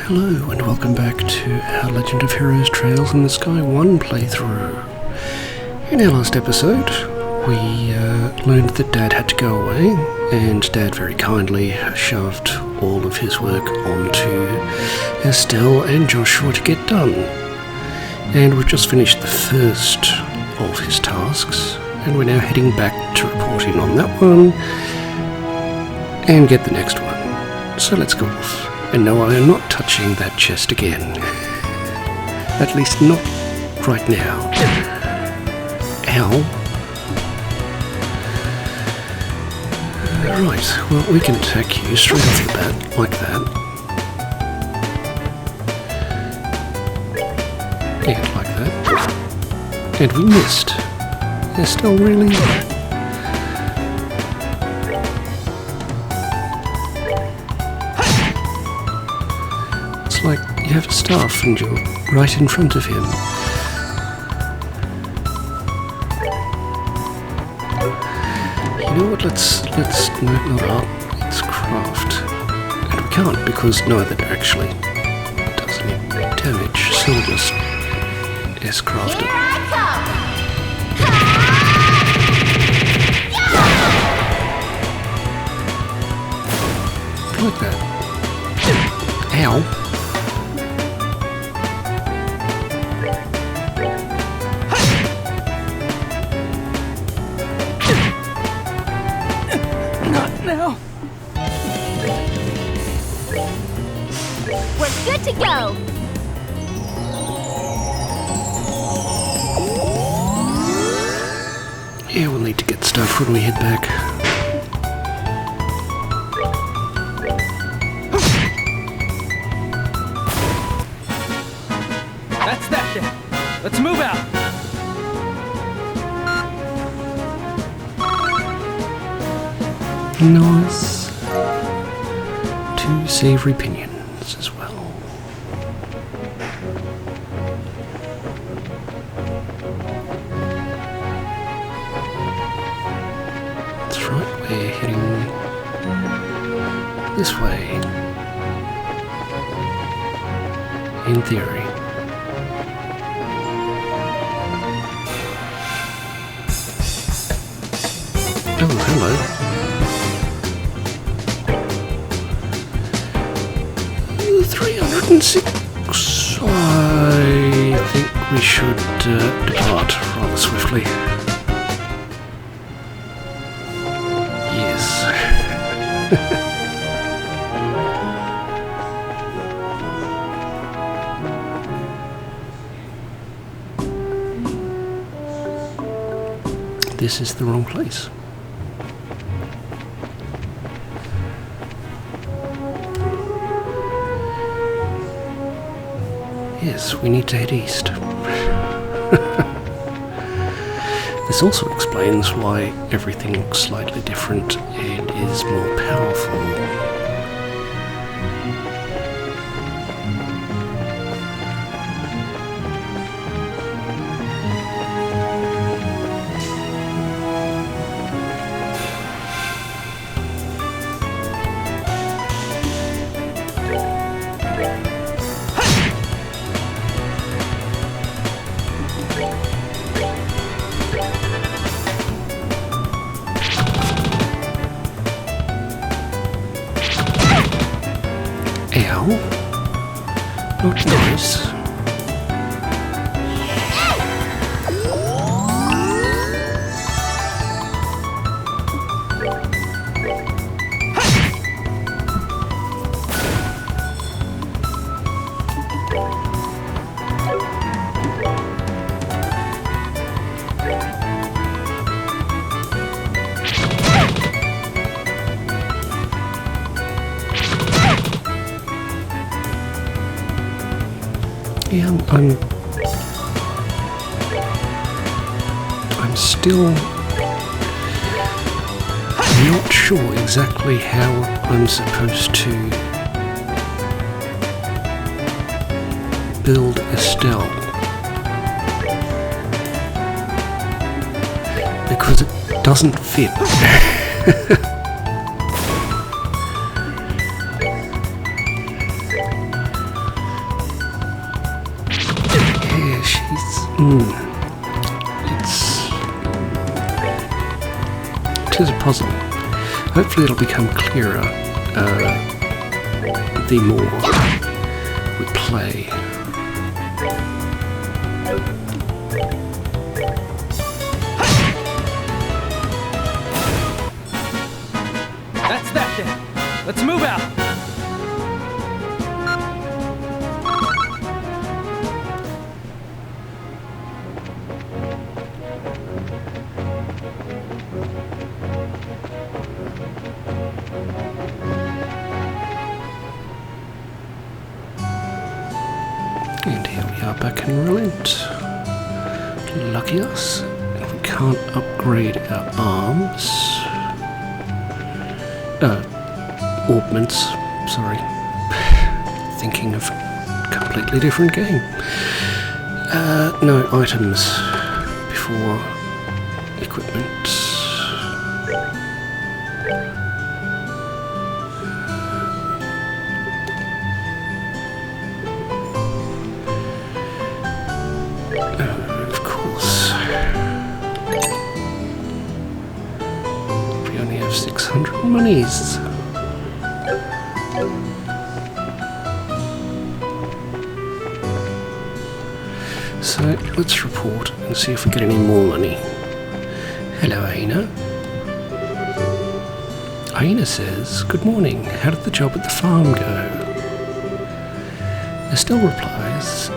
Hello and welcome back to our Legend of Heroes Trails in the Sky 1 playthrough. In our last episode, we learned that Dad had to go away, and Dad very kindly shoved all of his work onto Estelle and Joshua to get done. And we've just finished the first of his tasks, and we're now heading back to report in on that one and get the next one. So let's go off. And no, I am not touching that chest again. At least not right now. Ow. Right, well, we can attack you straight off the bat, like that. And like that. And we missed. They're still really... It's like you have a staff and you're right in front of him. You know what, let's not art, let's craft. And we can't because neither actually does any damage, so we'll just S-craft it. Like that. Ow. Now. We're good to go. Yeah, we'll need to get stuff when we head back. That's that then. Let's move out. Nice. 2 savoury pinions as well. That's right, we're heading this way. In theory. Oh, hello. 306. I think we should depart rather swiftly. Yes. This is the wrong place. Yes, we need to head east. This also explains why everything looks slightly different and is more powerful. Ow. Not nice. Yeah, I'm still not sure exactly how I'm supposed to build Estelle, because it doesn't fit. It is a puzzle. Hopefully it'll become clearer the more we play. That's that then. Let's move out. And here we are back in Rolent. Lucky us. We can't upgrade our arms. Augments. Sorry. Thinking of a completely different game. No, items before equipment. Of course. We only have 600 monies. So let's report and see if we get any more money. Hello, Aina. Aina says, "Good morning. How did the job at the farm go?" Estelle replies,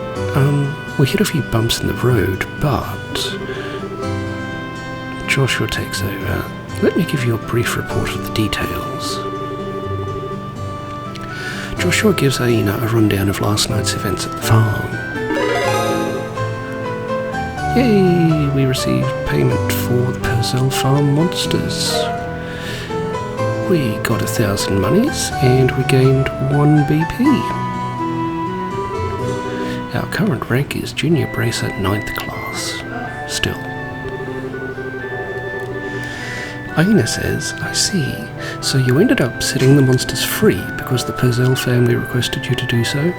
"We hit a few bumps in the road, but..." Joshua takes over. "Let me give you a brief report of the details." Joshua gives Aina a rundown of last night's events at the farm. Yay! We received payment for the Purcell Farm monsters. We got 1,000 monies and we gained 1 BP. Our current rank is Junior Bracer 9th class. Still. Aina says, "I see. So you ended up setting the monsters free because the Purcell family requested you to do so?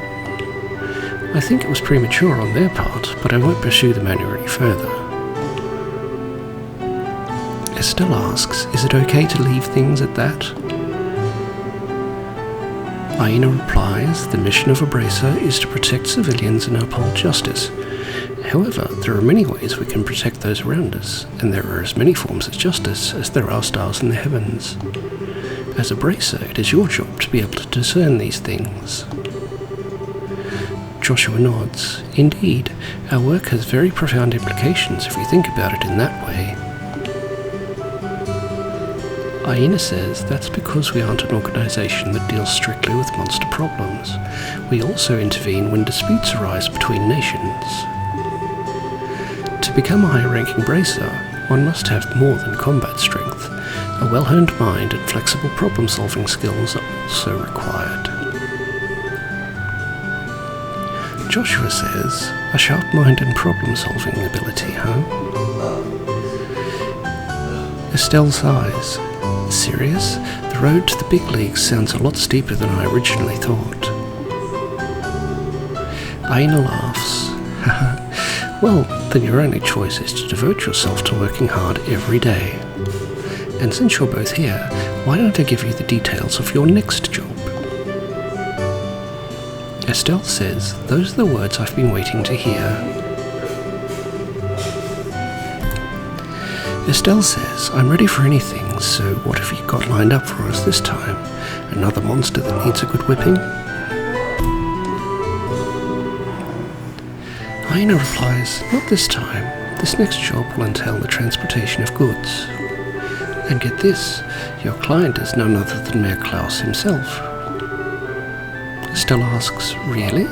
I think it was premature on their part, but I won't pursue the matter any further." Estelle asks, "Is it okay to leave things at that?" Aina replies, "The mission of a bracer is to protect civilians and uphold justice. However, there are many ways we can protect those around us, and there are as many forms of justice as there are stars in the heavens. As a bracer, it is your job to be able to discern these things." Joshua nods. "Indeed, our work has very profound implications if you think about it in that way." Aina says, "That's because we aren't an organisation that deals strictly with monster problems. We also intervene when disputes arise between nations. To become a high-ranking bracer, one must have more than combat strength. A well-honed mind and flexible problem-solving skills are also required." Joshua says, "A sharp mind and problem-solving ability, huh?" Estelle sighs. "Serious? The road to the big leagues sounds a lot steeper than I originally thought." Aina laughs. "Well, then your only choice is to devote yourself to working hard every day. And since you're both here, why don't I give you the details of your next job?" Estelle says, "Those are the words I've been waiting to hear." Estelle says, "I'm ready for anything, so what have you got lined up for us this time? Another monster that needs a good whipping?" Aina replies, "Not this time. This next job will entail the transportation of goods. And get this, your client is none other than Mayor Klaus himself." Estelle asks, "Really?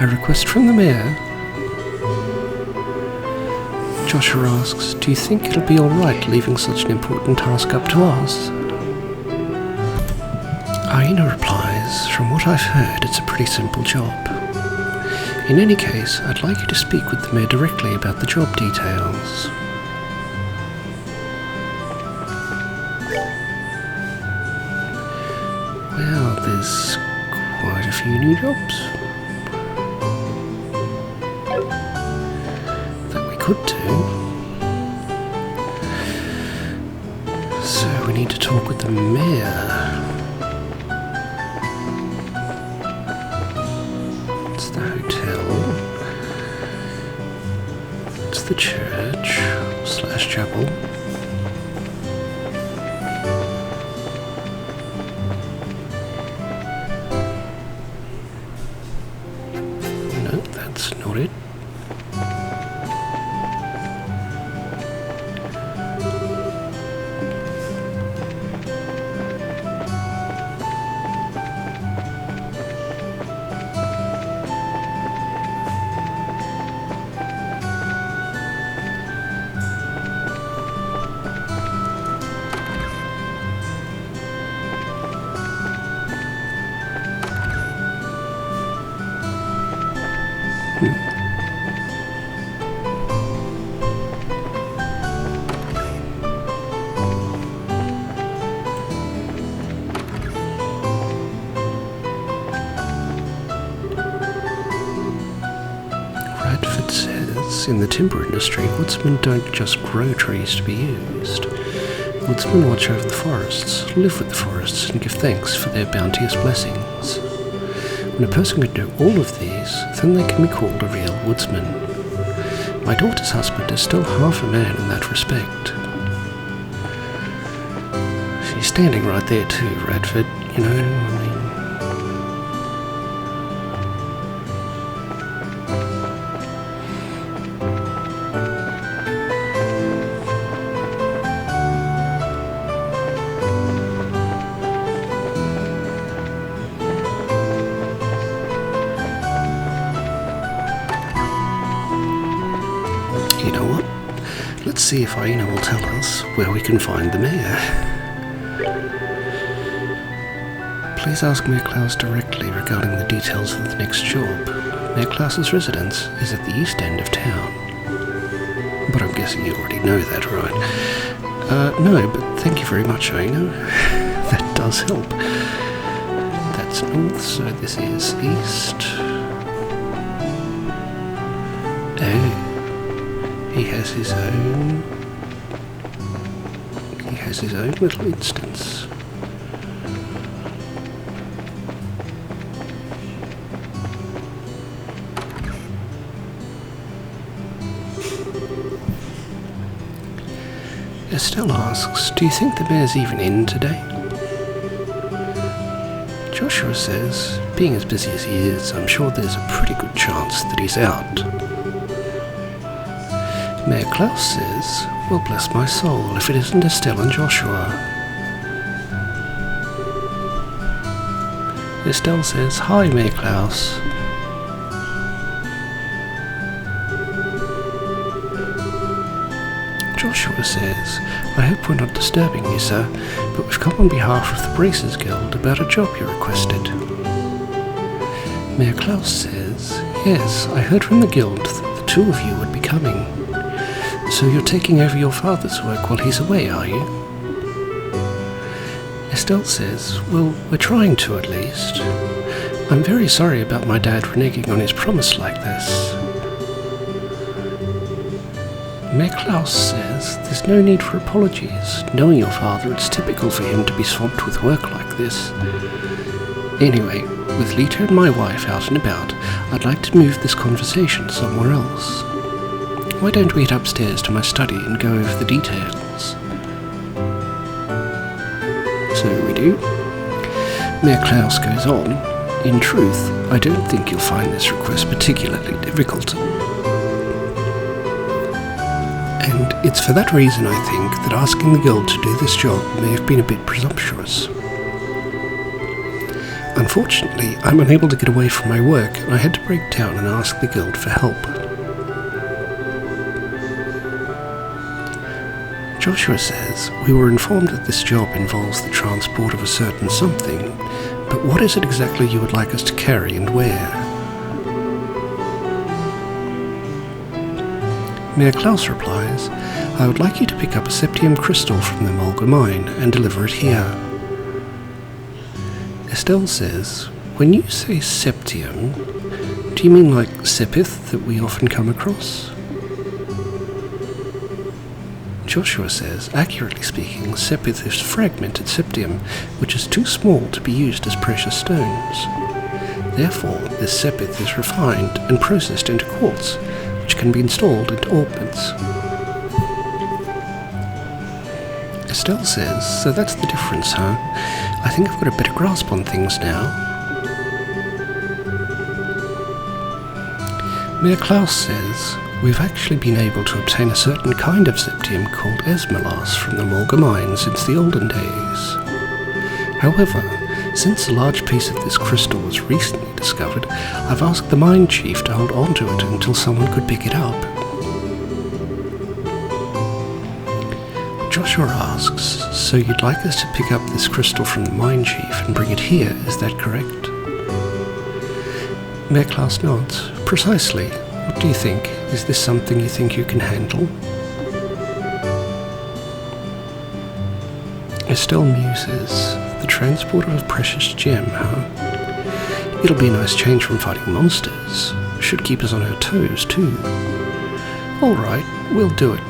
A request from the mayor?" Joshua asks, "Do you think it'll be alright leaving such an important task up to us?" Aina replies, "From what I've heard, it's a pretty simple job. In any case, I'd like you to speak with the mayor directly about the job details." Well, there's quite a few new jobs. That could do. So we need to talk with the mayor. It's the hotel. It's the church / chapel. No, that's not it. Radford says, in the timber industry, woodsmen don't just grow trees to be used. Woodsmen watch over the forests, live with the forests, and give thanks for their bounteous blessings. When a person can do all of these, then they can be called a real woodsman. My daughter's husband is still half a man in that respect. She's standing right there too, Radford, you know, I mean... You know what? Let's see if Aina will tell us where we can find the mayor. Please ask Mayor Klaus directly regarding the details of the next job. Mayor Klaus's residence is at the east end of town. But I'm guessing you already know that, right? No, but thank you very much, Aina. That does help. That's north, so this is east. Oh. He has his own little instance. Estelle asks, do you think the mayor's even in today? Joshua says, being as busy as he is, I'm sure there's a pretty good chance that he's out. Mayor Klaus says, well, bless my soul, if it isn't Estelle and Joshua. Estelle says, hi, Mayor Klaus. Joshua says, I hope we're not disturbing you, sir, but we've come on behalf of the Bracers Guild about a job you requested. Mayor Klaus says, yes, I heard from the guild that the two of you would be coming. So you're taking over your father's work while he's away, are you? Estelle says, well, we're trying to at least. I'm very sorry about my dad reneging on his promise like this. Mayor Klaus says, there's no need for apologies. Knowing your father, it's typical for him to be swamped with work like this. Anyway, with Lita and my wife out and about, I'd like to move this conversation somewhere else. Why don't we head upstairs to my study and go over the details? So we do. Mayor Klaus goes on, in truth, I don't think you'll find this request particularly difficult. And it's for that reason, I think, that asking the guild to do this job may have been a bit presumptuous. Unfortunately, I'm unable to get away from my work, and I had to break down and ask the guild for help. Joshua says, we were informed that this job involves the transport of a certain something, but what is it exactly you would like us to carry and where? Mayor Klaus replies, I would like you to pick up a septium crystal from the Malga Mine and deliver it here. Estelle says, when you say septium, do you mean like sepith that we often come across? Joshua says, accurately speaking, Sepith is fragmented septium, which is too small to be used as precious stones. Therefore, this Sepith is refined and processed into quartz, which can be installed into ornaments. Estelle says, so that's the difference, huh? I think I've got a better grasp on things now. Mayor Klaus says, we've actually been able to obtain a certain kind of septium called esmelas from the Malga Mines since the olden days. However, since a large piece of this crystal was recently discovered, I've asked the mine chief to hold on to it until someone could pick it up. Joshua asks, so you'd like us to pick up this crystal from the mine chief and bring it here, is that correct? Mayor Klaus nods. Precisely. What do you think? Is this something you think you can handle? Estelle muses. The transport of a precious gem, huh? It'll be a nice change from fighting monsters. Should keep us on our toes, too. All right, we'll do it.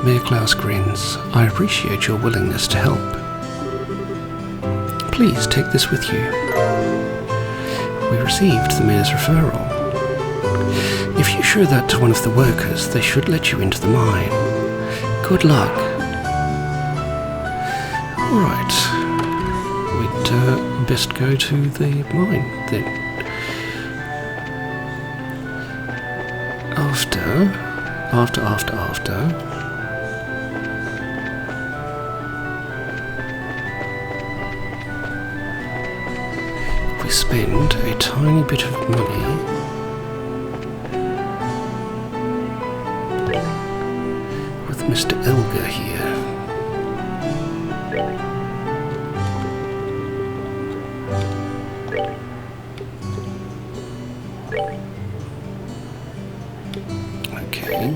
Mayor Klaus grins. I appreciate your willingness to help. Please take this with you. We received the mayor's referral. If you show that to one of the workers, they should let you into the mine. Good luck. Alright. We'd best go to the mine, then. After... we spend a tiny bit of money with Mr. Elgar here. Okay.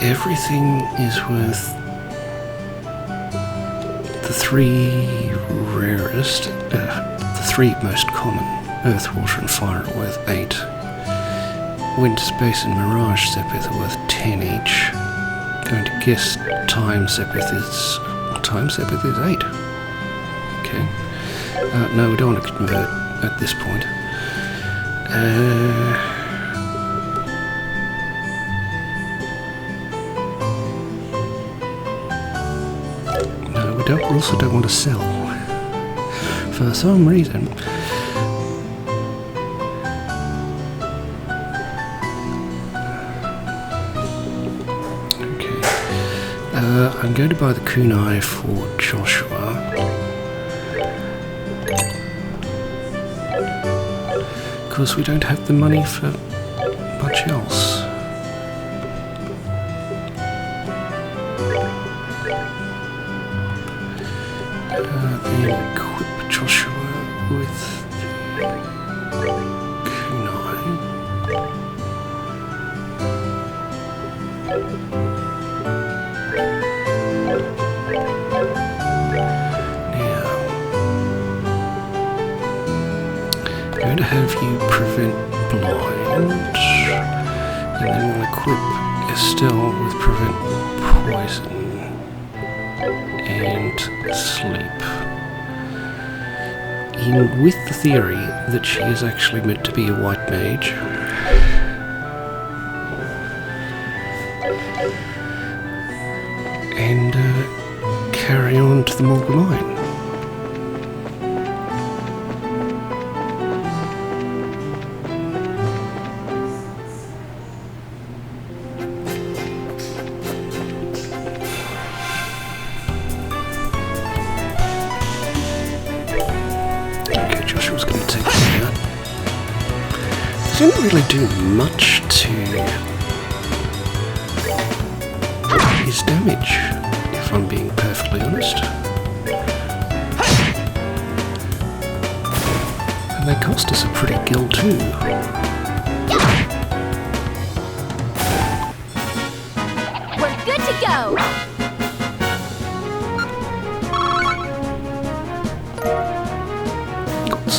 Everything is worth the three rarest, the three most common. Earth, water and fire are worth 8. Wind, space and mirage sepith are worth 10 each. Going to guess time sepith is 8. Okay. No, we don't want to convert at this point. We also don't want to sell for some reason. Okay, I'm going to buy the kunai for Joshua. Because we don't have the money for much else. Then equip Joshua with the kunai. Now, I'm going to have you prevent blind, and then we'll equip Estelle with prevent poison and sleep. With the theory that she is actually meant to be a white mage. And carry on to the Malga Mine. Didn't really do much to his damage, if I'm being perfectly honest. And they cost us a pretty gill too. We're good to go!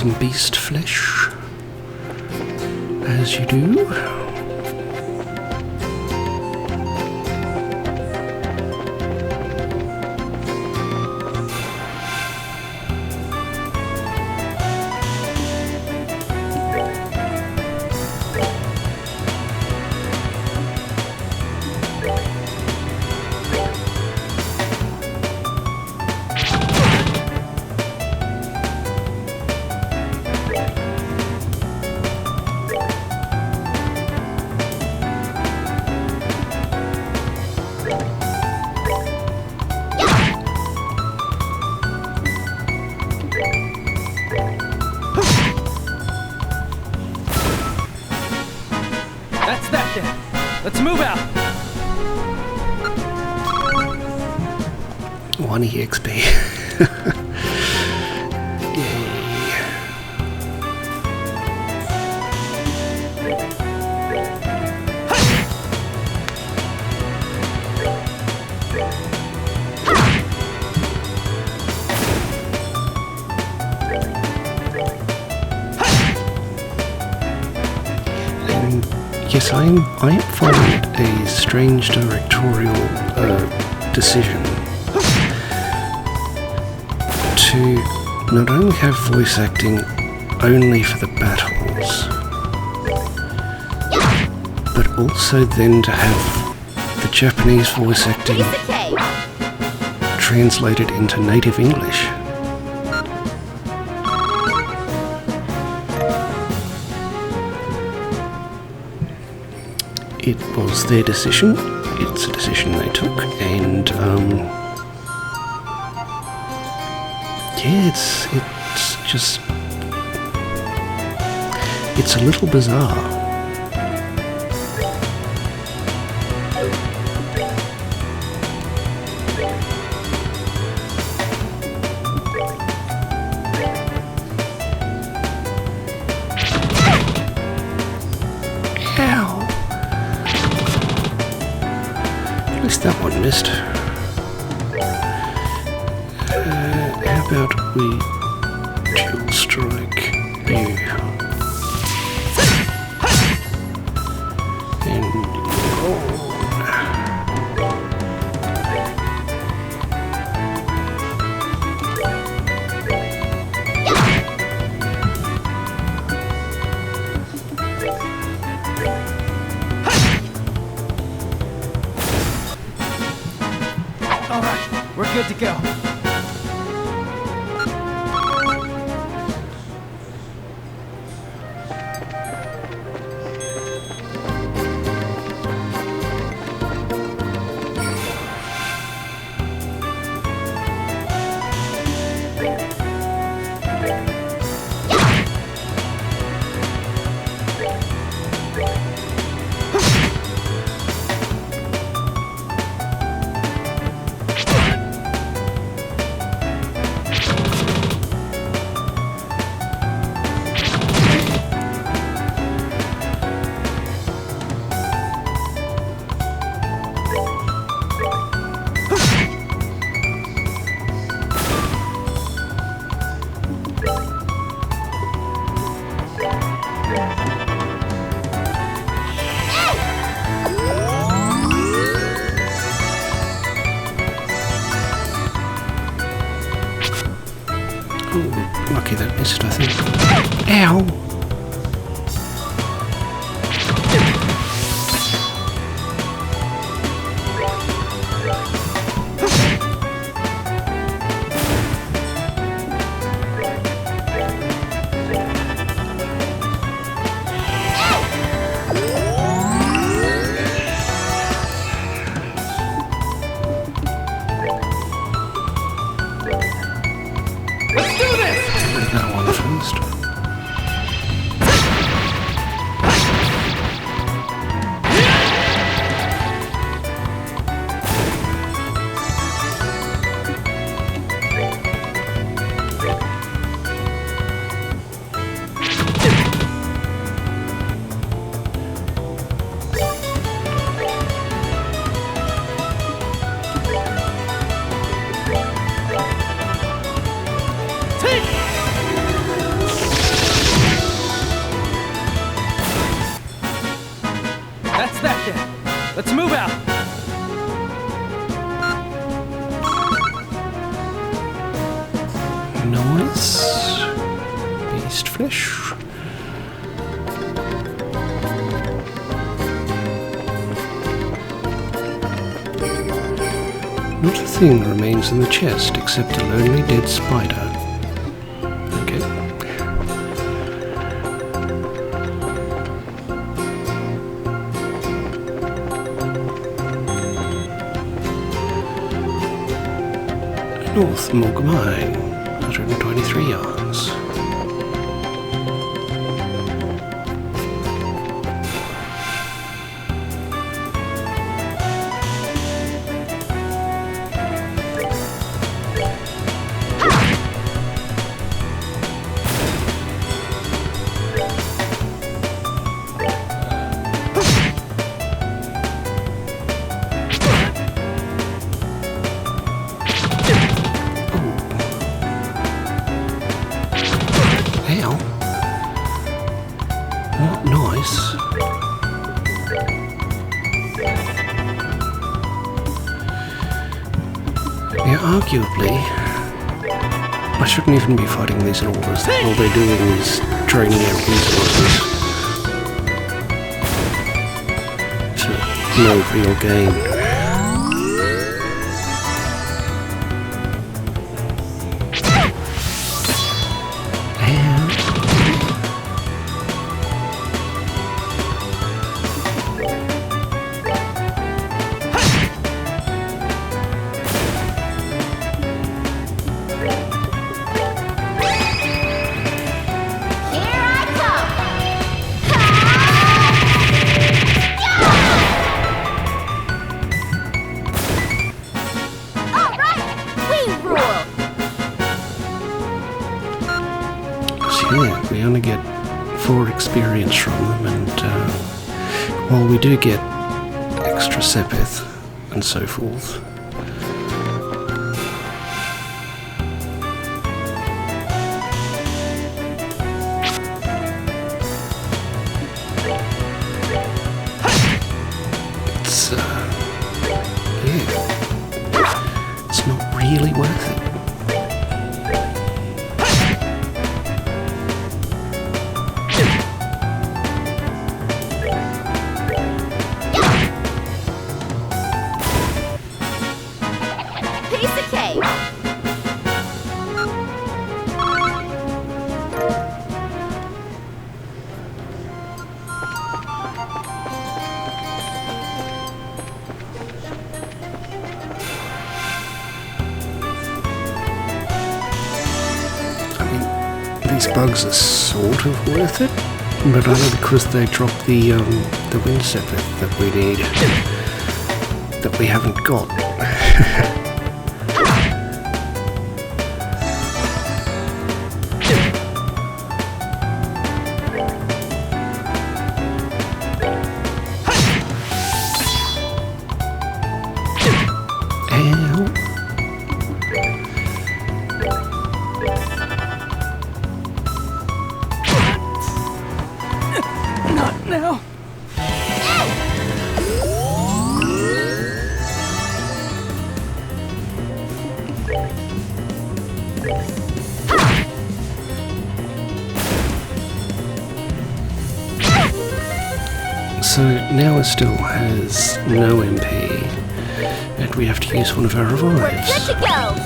some beast flesh, as you do. That's that then. Let's move out. 1 EXP. Yay. Yes, I am finding it a strange directorial decision to not only have voice acting only for the battles, but also then to have the Japanese voice acting translated into native English. It was their decision, it's a decision they took, and yeah, it's just, it's a little bizarre. Ow! At least that one missed. How about we dual strike you? And Alright, we're good to go. oh, lucky that missed, I think. Ow! Let's do this! That one first. That's that then. Let's move out. Nice. Beast flesh. Not a thing remains in the chest except a lonely dead spider. Okay. North Malga Mine, 123 yards. Ow. What nice. Yeah, arguably, I shouldn't even be fighting these enormous. All they're doing is draining out resources to no real gain. Yeah, we only get 4 experience from them, and while we do get extra sepith and so forth, it's yeah, it's not really worth it. These bugs are sort of worth it, but only because they drop the wind sepith that we need, that we haven't got. Now. So now it still has no MP, and we have to use one of our revives. Good to go.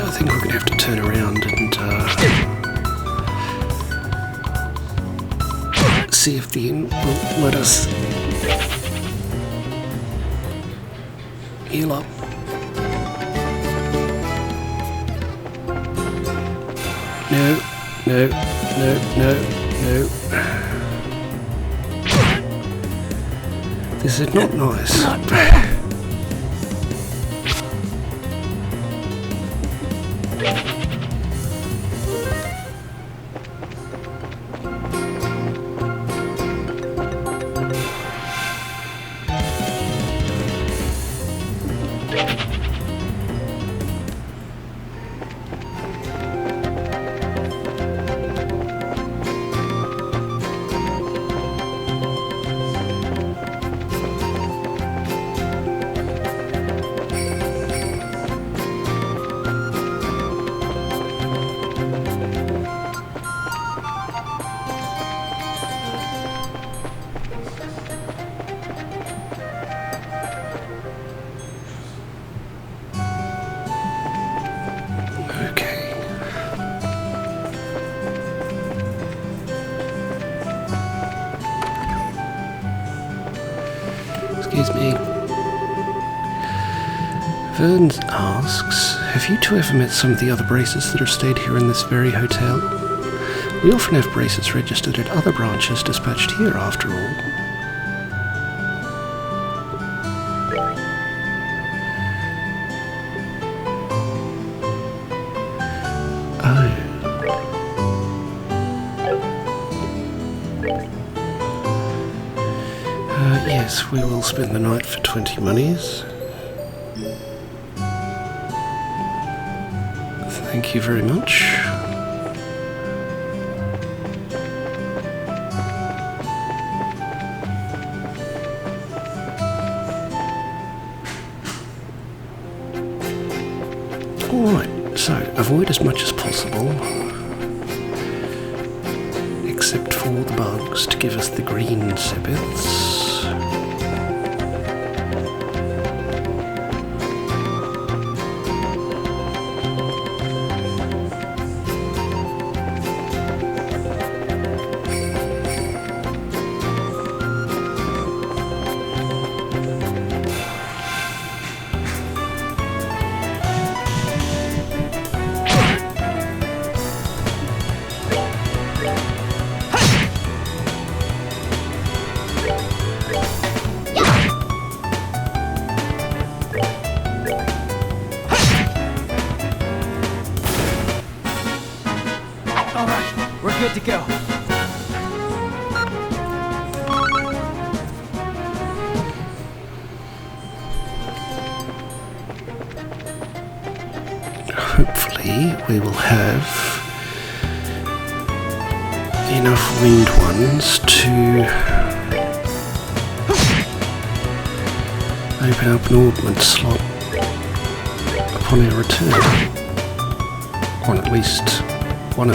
I think we're going to have to turn around and see if the inn will let us heal up. No, no, no, no, no. This is not nice. Excuse me. Verns asks, have you two ever met some of the other braces that have stayed here in this very hotel? We often have braces registered at other branches dispatched here, after all. Yes, we will spend the night for 20 monies. Thank you very much. Alright, so avoid as much as possible, except for the bugs to give us the green sebiths. Good to go. Hopefully we will have enough winged ones to open up an augment slot upon our return. On at least one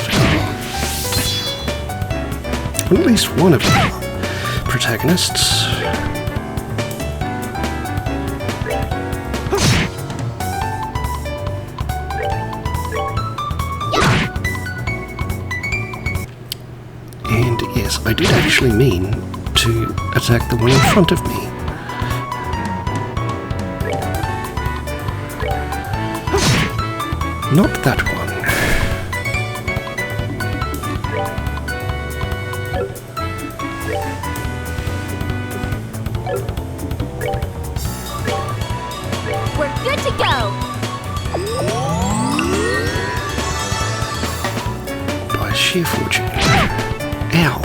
of our protagonists. And yes, I did actually mean to attack the one in front of me. Not that one. We're good to go. By sheer fortune. Ow.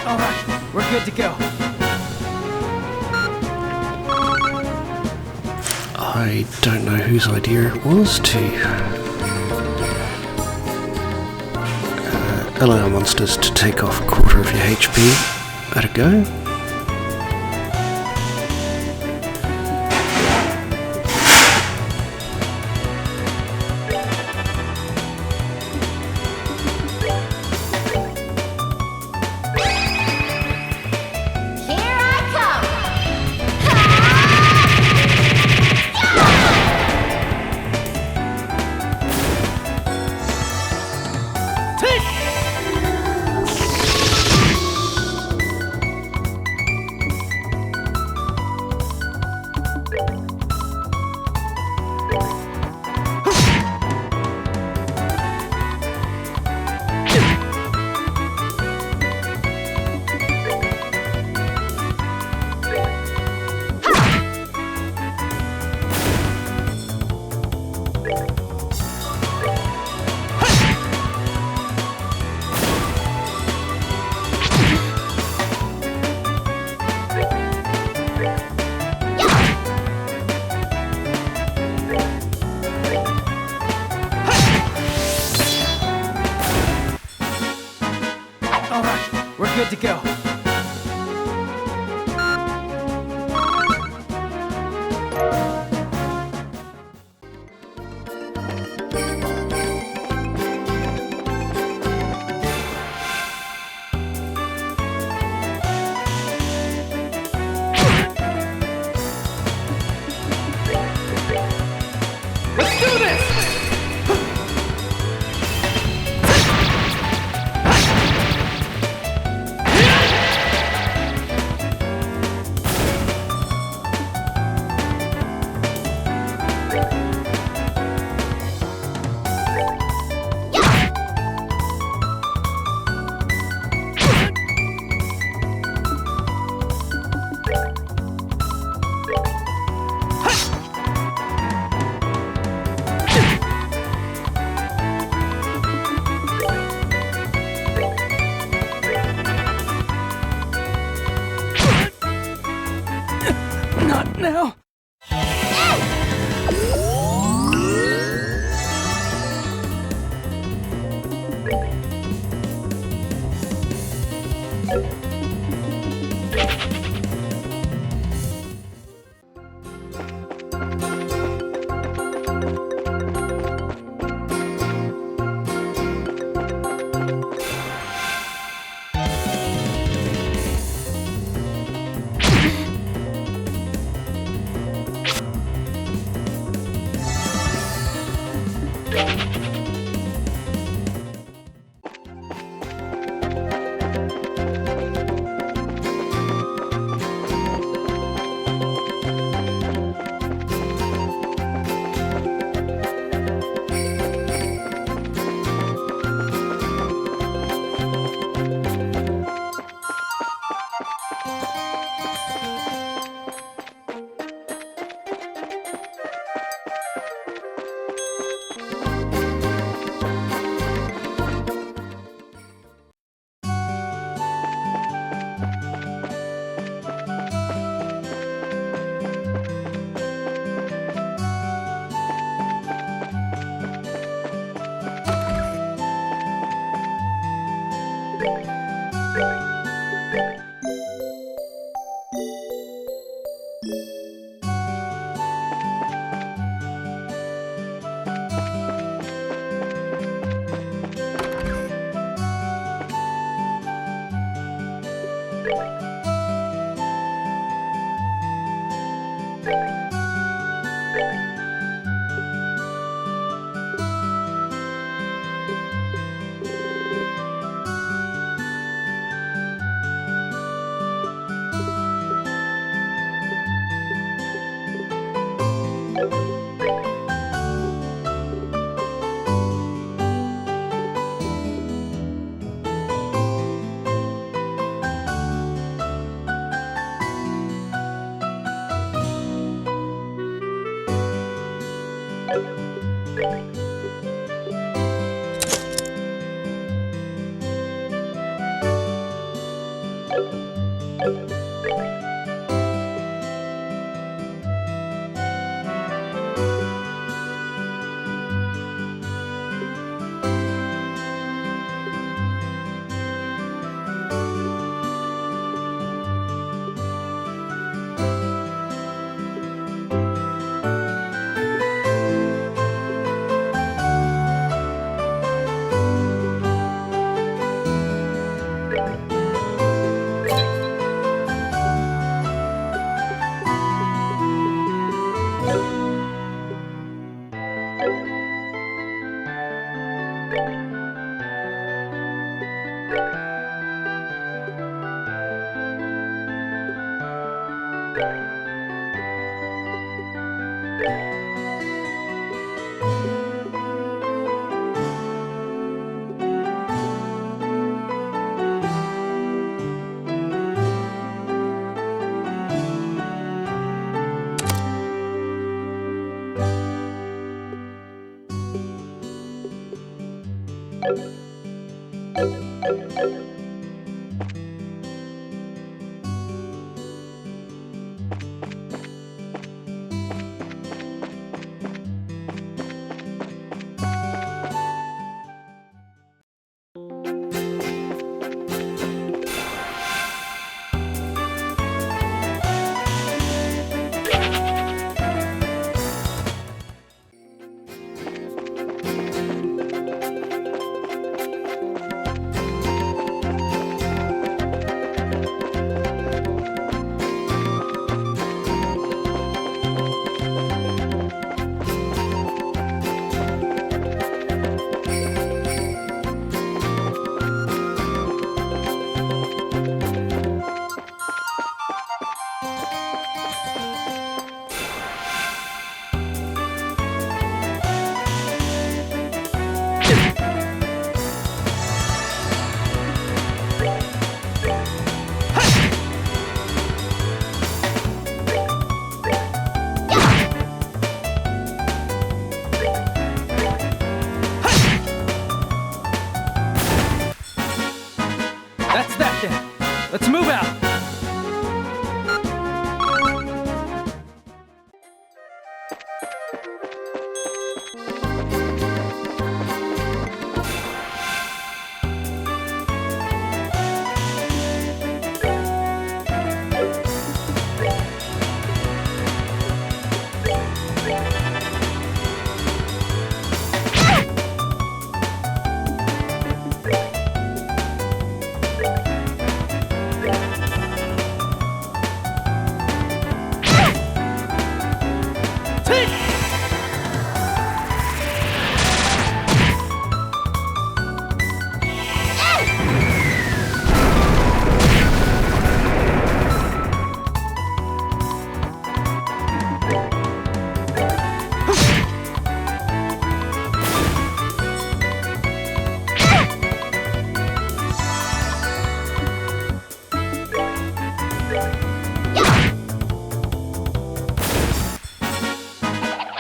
All right, we're good to go. I don't know whose idea it was to allow monsters to take off a quarter of your HP at a go. Here I come. to go. Let's do this! Not now.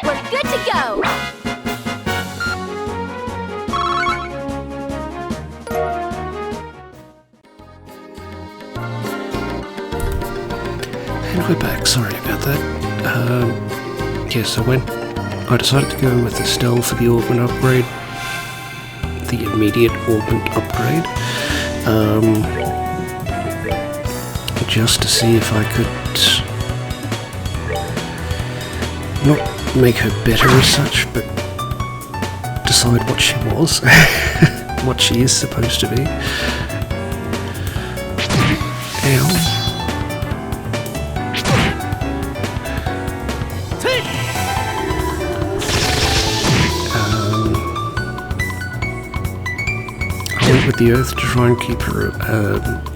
We're good to go! And we're back, sorry about that. Yes, I decided to go with Estelle for the augment upgrade. The immediate augment upgrade. Just to see if I could not make her better as such, but decide what she was, what she is supposed to be. Ow. I went with the earth to try and keep her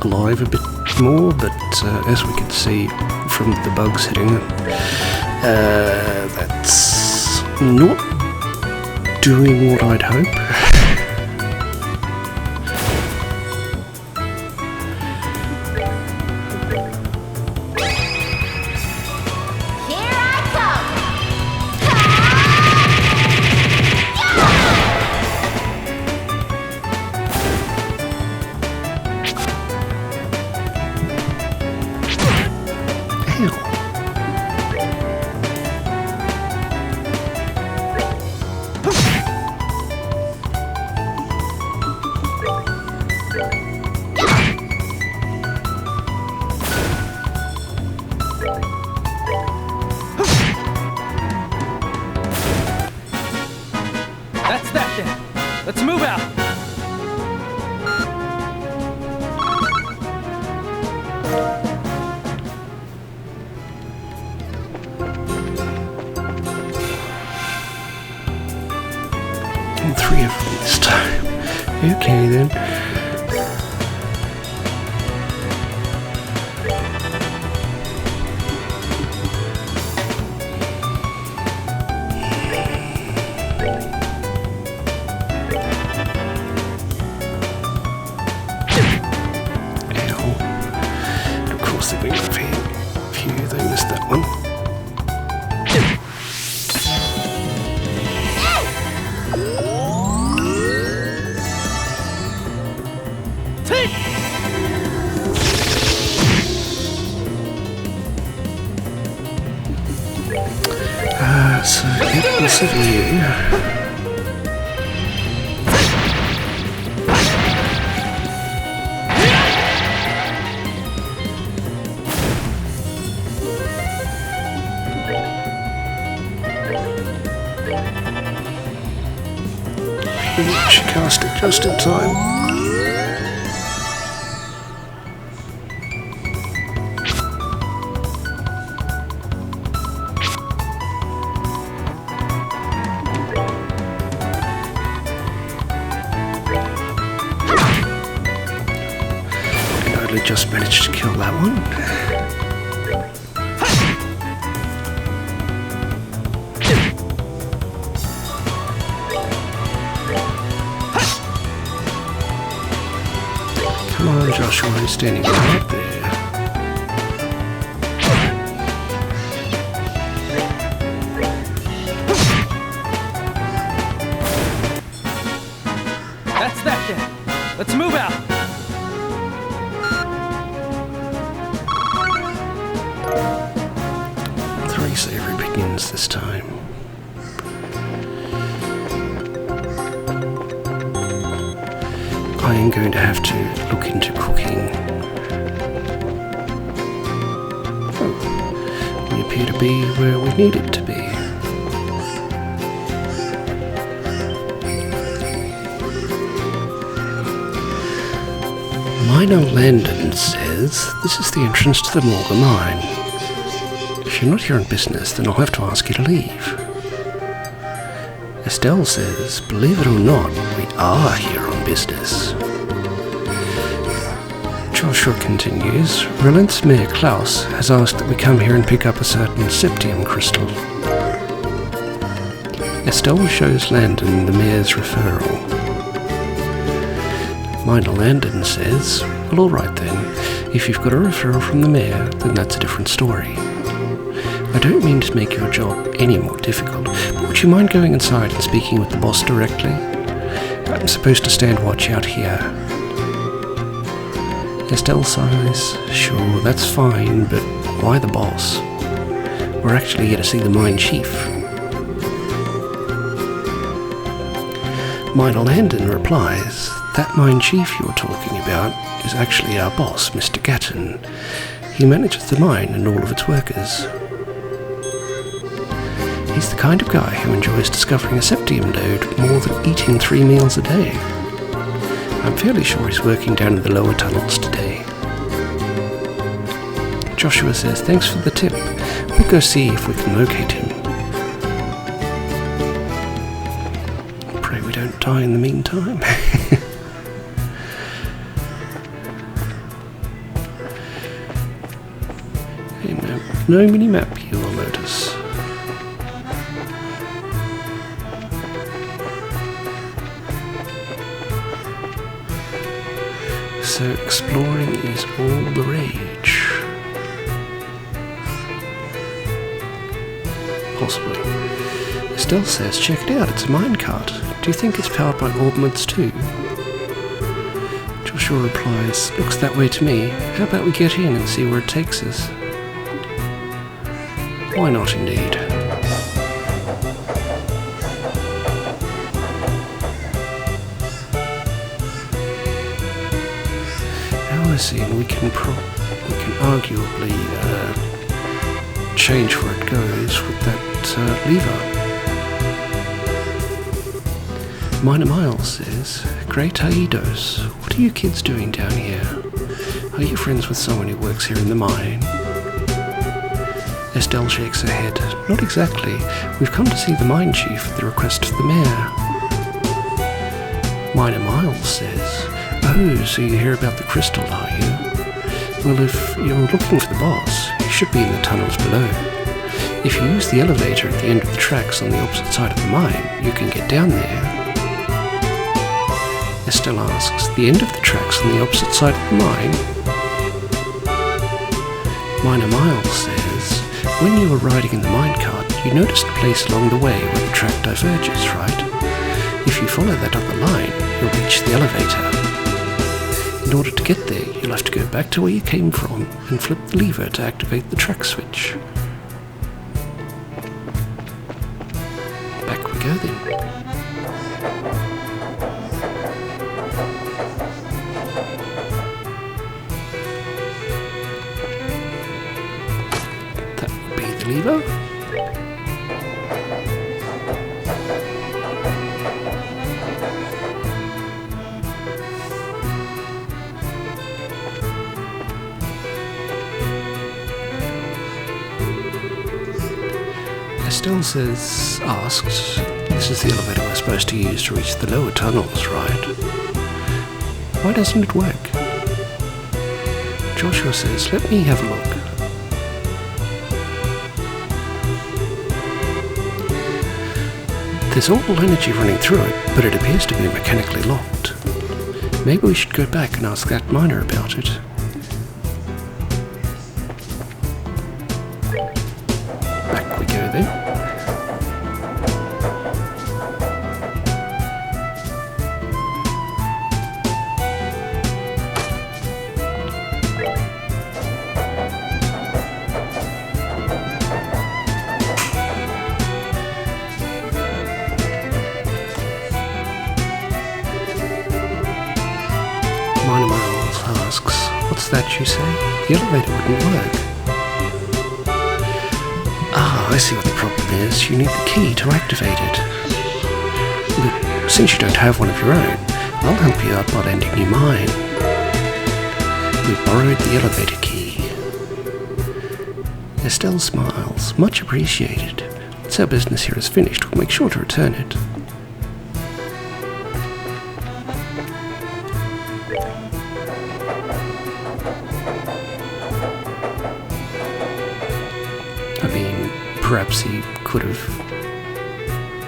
alive a bit more, but as we can see from the bugs hitting her, that's not doing what I'd hope. Here I come! Ow. That's that then. Let's move out. 3 of them this time. Okay then. Ow. Of course they went for him. Phew, they missed that one. So yep, this is you. She cast it just in time. Just managed to kill that one. Come on, Joshua, he's standing right there. That's that then. Let's move out. Slavery begins this time. I am going to have to look into cooking. Oh, we appear to be where we need it to be. Minor Landon says this is the entrance to the Malga Mine. If you're not here on business, then I'll have to ask you to leave. Estelle says, believe it or not, we are here on business. Joshua continues, Rolent's Mayor Klaus has asked that we come here and pick up a certain septium crystal. Estelle shows Landon the mayor's referral. Minor Landon says, well, alright then, if you've got a referral from the mayor, then that's a different story. I don't mean to make your job any more difficult, but would you mind going inside and speaking with the boss directly? I'm supposed to stand watch out here. Estelle sighs, sure, that's fine, but why the boss? We're actually here to see the mine chief. Minor Landon replies, that mine chief you're talking about is actually our boss, Mr. Gatton. He manages the mine and all of its workers. He's the kind of guy who enjoys discovering a septium node more than eating 3 meals a day. I'm fairly sure he's working down in the lower tunnels today. Joshua says, thanks for the tip. We'll go see if we can locate him. Pray we don't die in the meantime. Hey, no mini-map you will notice. So exploring is all the rage. Possibly. Estelle says, check it out, it's a minecart. Do you think it's powered by orbments too? Joshua replies, looks that way to me. How about we get in and see where it takes us? Why not indeed? And we can arguably change where it goes with that lever. Minor Miles says, Great Aidos, what are you kids doing down here? Are you friends with someone who works here in the mine? Estelle shakes her head. Not exactly. We've come to see the mine chief at the request of the mayor. Minor Miles says, oh, so you hear about the crystal, are you? Well, if you're looking for the boss, you should be in the tunnels below. If you use the elevator at the end of the tracks on the opposite side of the mine, you can get down there. Estelle asks, the end of the tracks on the opposite side of the mine? Minor Miles says, when you were riding in the minecart, you noticed a place along the way where the track diverges, right? If you follow that other line, you'll reach the elevator. In order to get there, you'll have to go back to where you came from and flip the lever to activate the track switch. Back we go then. That would be the lever. Estelle asks, this is the elevator we're supposed to use to reach the lower tunnels, right? Why doesn't it work? Joshua says, let me have a look. There's all energy running through it, but it appears to be mechanically locked. Maybe we should go back and ask that miner about it. Back we go then. What's that you say? The elevator wouldn't work. Ah, I see what the problem is. You need the key to activate it. But since you don't have one of your own, I'll help you out by lending you mine. We borrowed the elevator key. Estelle smiles. Much appreciated. Once our business here is finished, we'll make sure to return it. I mean, perhaps he could have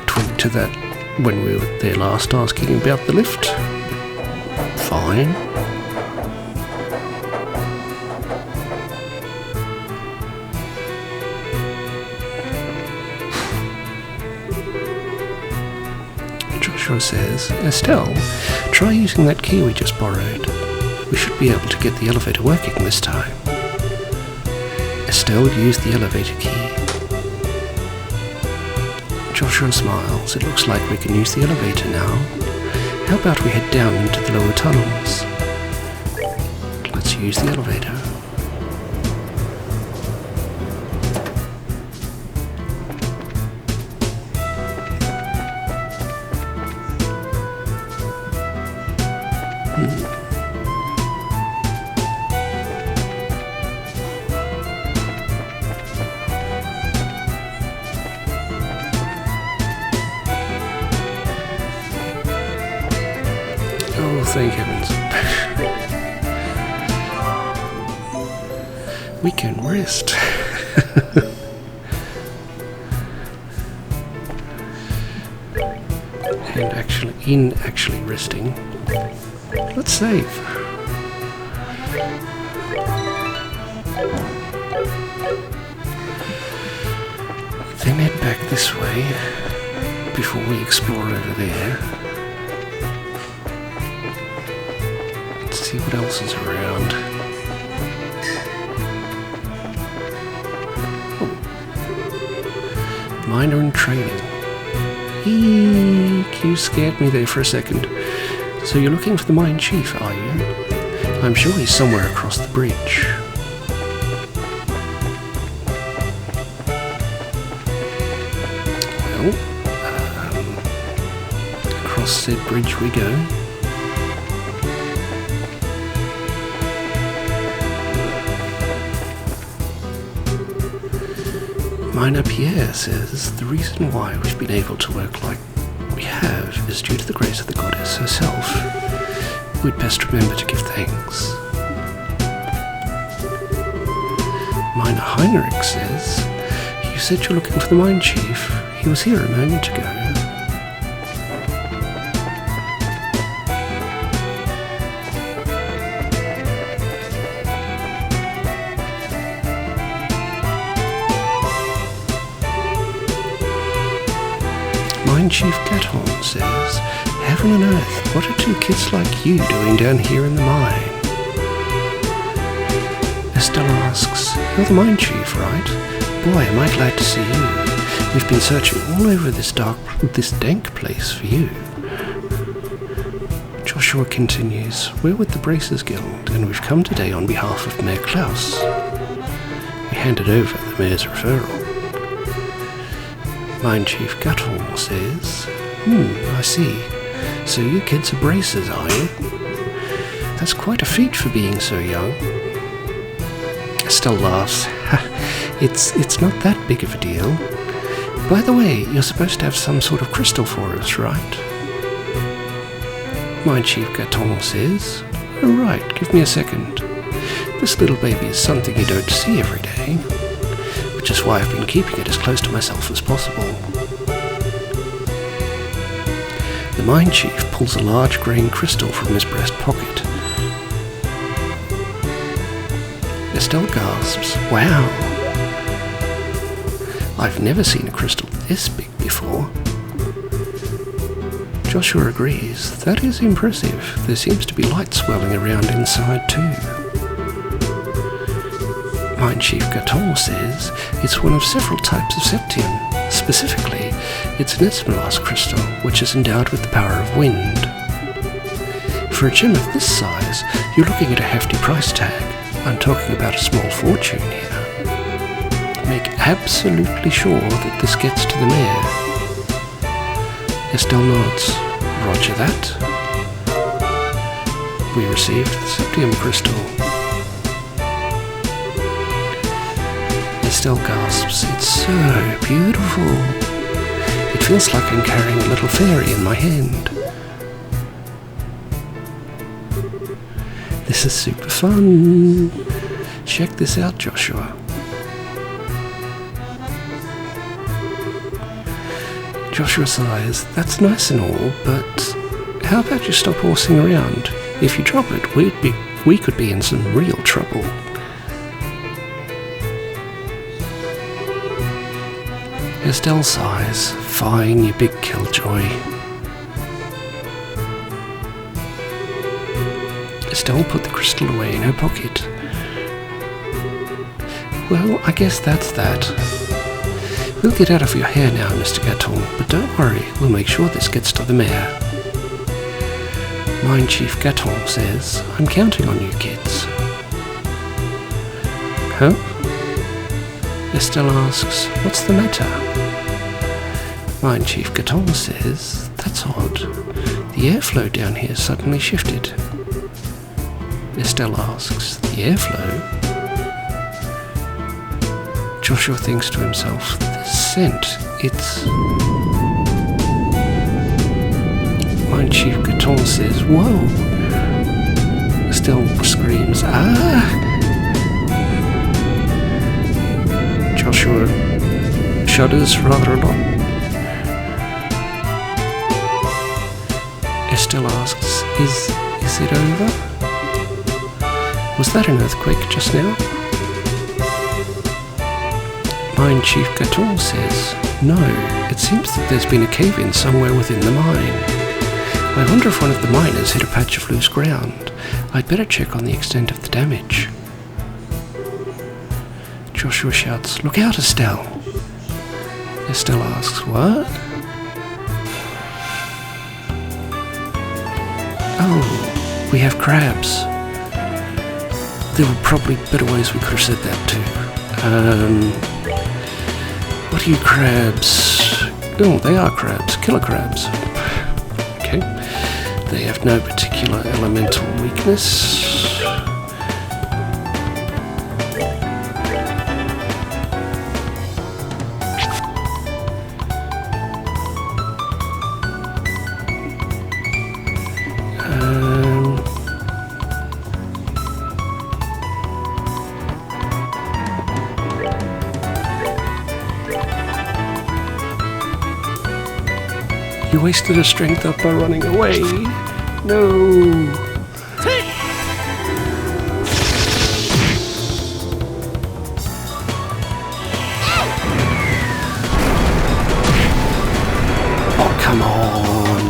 twigged to that when we were there last asking about the lift. Fine. Joshua says, Estelle, try using that key we just borrowed. We should be able to get the elevator working this time. Estelle used the elevator key. Joshua smiles. It looks like we can use the elevator now. How about we head down into the lower tunnels? Let's use the elevator. Oh, thank heavens. We can rest. And actually resting, let's save. Then head back this way before we explore over there. See what else is around. Oh. Miner in training. Eek, you scared me there for a second. So you're looking for the mine chief, are you? I'm sure he's somewhere across the bridge. Well, across said bridge we go. Miner Pierre says the reason why we've been able to work like we have is due to the grace of the goddess herself. We'd best remember to give thanks. Miner Heinrich says, you said you're looking for the mine chief. He was here a moment ago. Mine Chief Gaton says, heaven and earth, what are two kids like you doing down here in the mine? Estelle asks, you're the mine chief, right? Boy, am I glad to see you. We've been searching all over this dank place for you. Joshua continues, we're with the Bracers Guild, and we've come today on behalf of Mayor Klaus. We handed over the mayor's referral. Mine Chief Gaton says, I see. So you kids are bracers, are you? That's quite a feat for being so young. Estelle laughs. It's not that big of a deal. By the way, you're supposed to have some sort of crystal for us, right? Mine Chief Gaton says, oh right, give me a second. This little baby is something you don't see every day, which is why I've been keeping it as close to myself as possible. The mine chief pulls a large green crystal from his breast pocket. Estelle gasps, wow! I've never seen a crystal this big before. Joshua agrees, that is impressive. There seems to be light swirling around inside too. Mine Chief Gaton says it's one of several types of septium. Specifically, it's an Esmeralda crystal, which is endowed with the power of wind. For a gem of this size, you're looking at a hefty price tag. I'm talking about a small fortune here. Make absolutely sure that this gets to the mayor. Estelle nods. Roger that. We received the septium crystal. Estelle gasps. It's so beautiful. It feels like I'm carrying a little fairy in my hand. This is super fun. Check this out, Joshua. Joshua sighs. That's nice and all, but how about you stop horsing around? If you drop it, we could be in some real trouble. Estelle sighs. Fine, you big killjoy. Estelle put the crystal away in her pocket. Well, I guess that's that. We'll get out of your hair now, Mr. Gaton, but don't worry, we'll make sure this gets to the mayor. Mine Chief Gaton says, I'm counting on you kids. Huh? Estelle asks, what's the matter? Mine Chief Gaton says, that's odd. The airflow down here suddenly shifted. Estelle asks, the airflow? Joshua thinks to himself, the scent, it's... Mine Chief Gaton says, whoa! Estelle screams, ah! Joshua shudders rather a lot. Estelle asks, is it over? Was that an earthquake just now? Mine Chief Gaton says, no, it seems that there's been a cave-in somewhere within the mine. I wonder if one of the miners hit a patch of loose ground. I'd better check on the extent of the damage. Joshua shouts, look out, Estelle. Estelle asks, what? Oh, we have crabs. There were probably better ways we could have said that too. What are you crabs? Oh, they are crabs. Killer crabs. Okay. They have no particular elemental weakness. You wasted a strength up by running away. No. Oh, come on.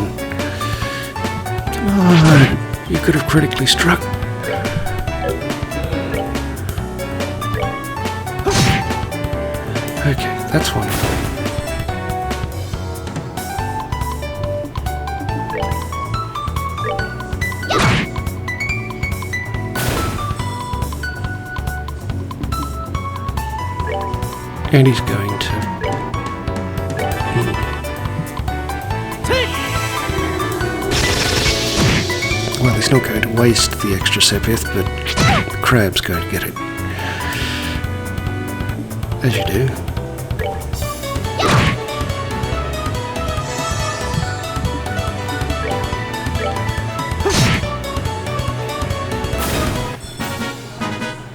Come on. You could have critically struck. Okay, that's wonderful. And he's going to... Well, he's not going to waste the extra sepith, but the crab's going to get it. As you do.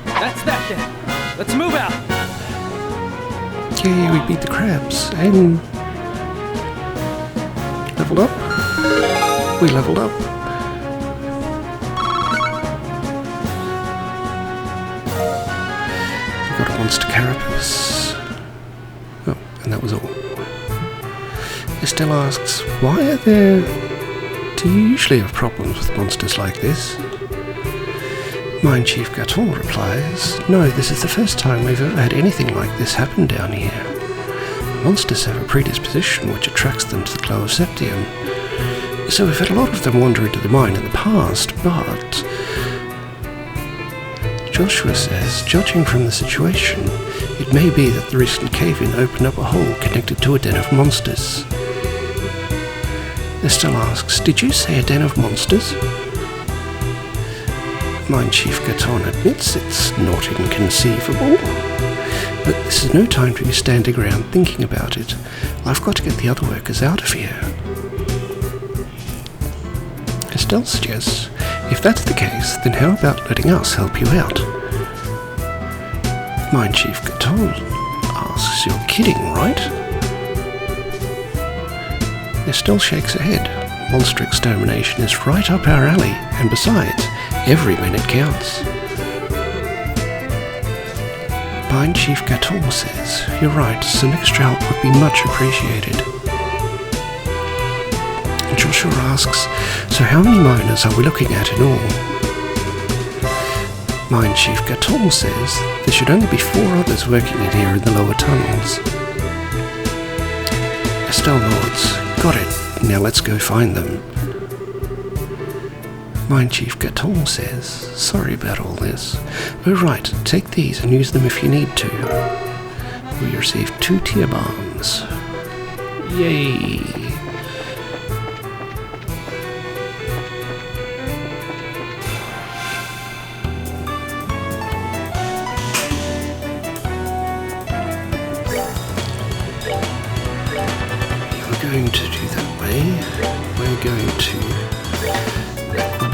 That's that then. Let's move out. Yay, we beat the crabs and leveled up. We leveled up. We got a monster carapace. Oh, and that was all. Estelle asks, why are there... Do you usually have problems with monsters like this? Mine Chief Gaton replies, no, this is the first time we've ever had anything like this happen down here. Monsters have a predisposition which attracts them to the glow of septium. So we've had a lot of them wander into the mine in the past, but... Joshua says, judging from the situation, it may be that the recent cave-in opened up a hole connected to a den of monsters. Estelle asks, did you say a den of monsters? Mine Chief Gaton admits it's not inconceivable. But this is no time to be standing around thinking about it. I've got to get the other workers out of here. Estelle suggests, if that's the case, then how about letting us help you out? Mine Chief Gaton asks, you're kidding, right? Estelle shakes her head. Monster extermination is right up our alley, and besides, every minute counts. Mine Chief Gaton says, you're right, some extra help would be much appreciated. Joshua asks, so how many miners are we looking at in all? Mine Chief Gaton says there should only be 4 others working in here in the lower tunnels. Estelle nods. Got it. Now let's go find them. Mine Chief Gaton says, sorry about all this. Oh right, take these and use them if you need to. We receive 2 tier bombs. Yay! We're going to do that way. We're going to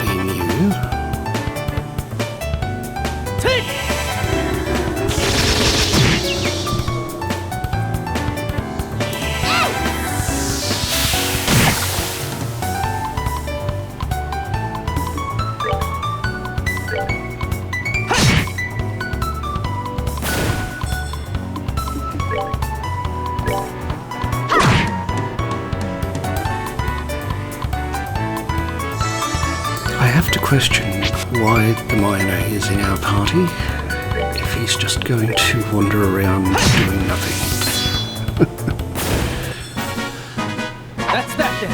beam you. I have to question why the miner is in our party if he's just going to wander around doing nothing. That's that then.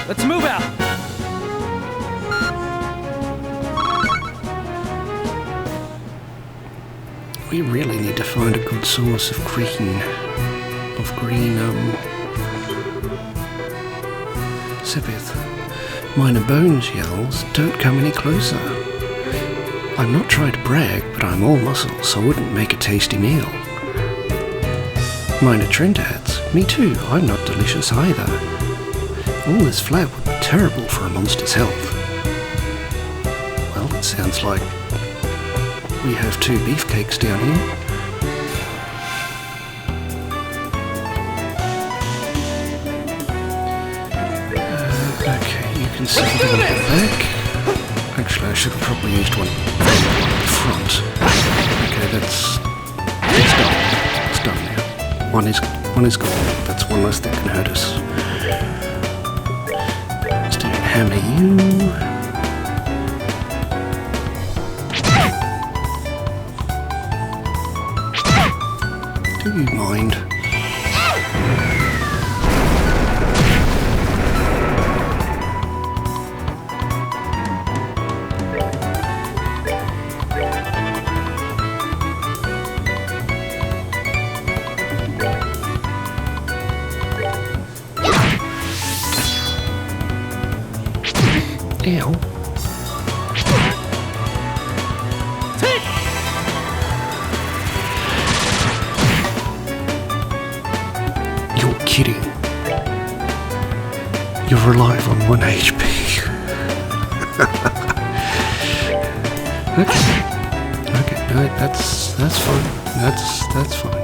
Let's move out. We really need to find a good source of green Sepith. Miner Bones yells, don't come any closer. I'm not trying to brag, but I'm all muscle, so I wouldn't make a tasty meal. Miner Trent adds, me too, I'm not delicious either. All this flab would be terrible for a monster's health. Well, it sounds like we have 2 beefcakes down here. Set them at the back. Actually, I should have probably used one at the front. Okay, that's done. It's done now. One is gone. That's one less that can hurt us. Let's do hammer you. Do you mind? Ew. You're kidding. You're alive on 1 HP. Okay, no, that's fine. That's fine.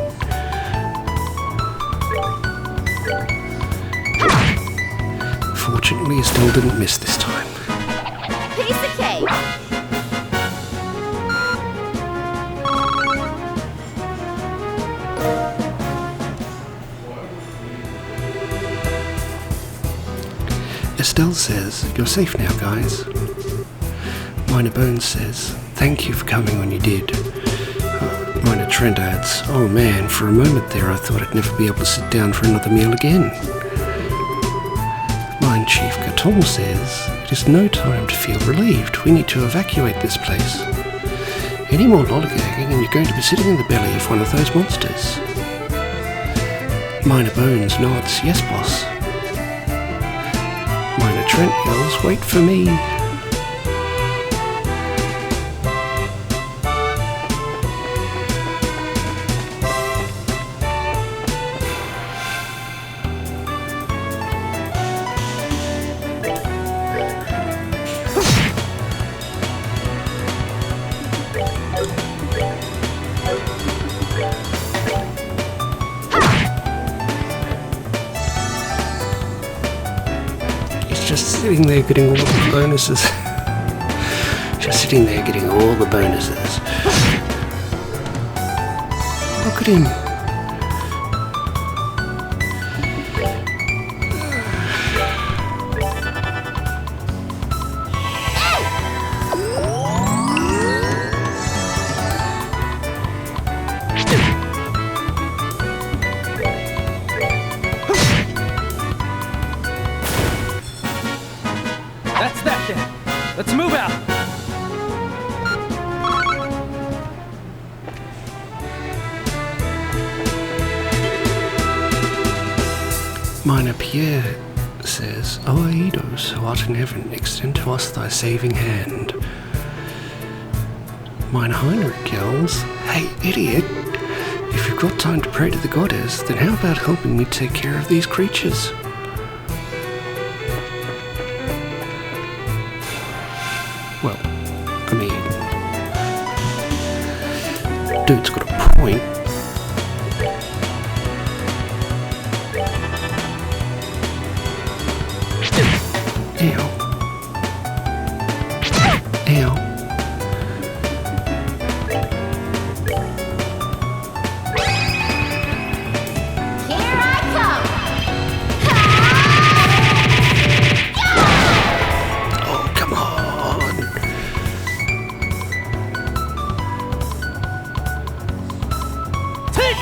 Fortunately, Estelle didn't miss this time. Piece of cake. Estelle says, you're safe now, guys. Miner Bones says, thank you for coming when you did. Miner Trent adds, oh man, for a moment there I thought I'd never be able to sit down for another meal again. Mine Chief Gaton says, it is no time to feel relieved. We need to evacuate this place. Any more lollygagging and you're going to be sitting in the belly of one of those monsters. Miner Bones nods, yes boss. Miner Trent yells, wait for me. Just sitting there getting all the bonuses. Just sitting there getting all the bonuses. Look at him. That's that then. Let's move out. Minor Pierre says, O Aidos, who art in heaven, extend to us thy saving hand. Minor Heinrich yells, Hey, idiot! If you've got time to pray to the goddess, then how about helping me take care of these creatures? Well, I mean, dude's got a point. Ow. Ow. Here I come. Oh, come on. Take!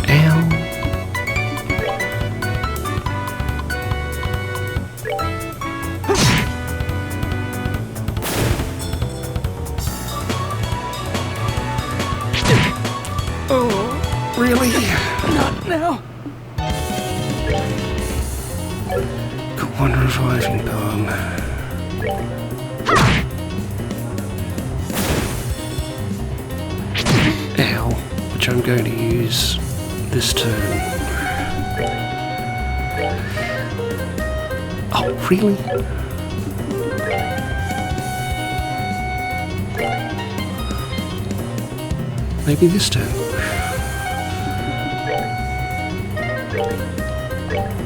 Ow. Oh, really? Not now. Got one reviving bomb. Ow, which I'm going to use this turn. Oh, really? Maybe this turn.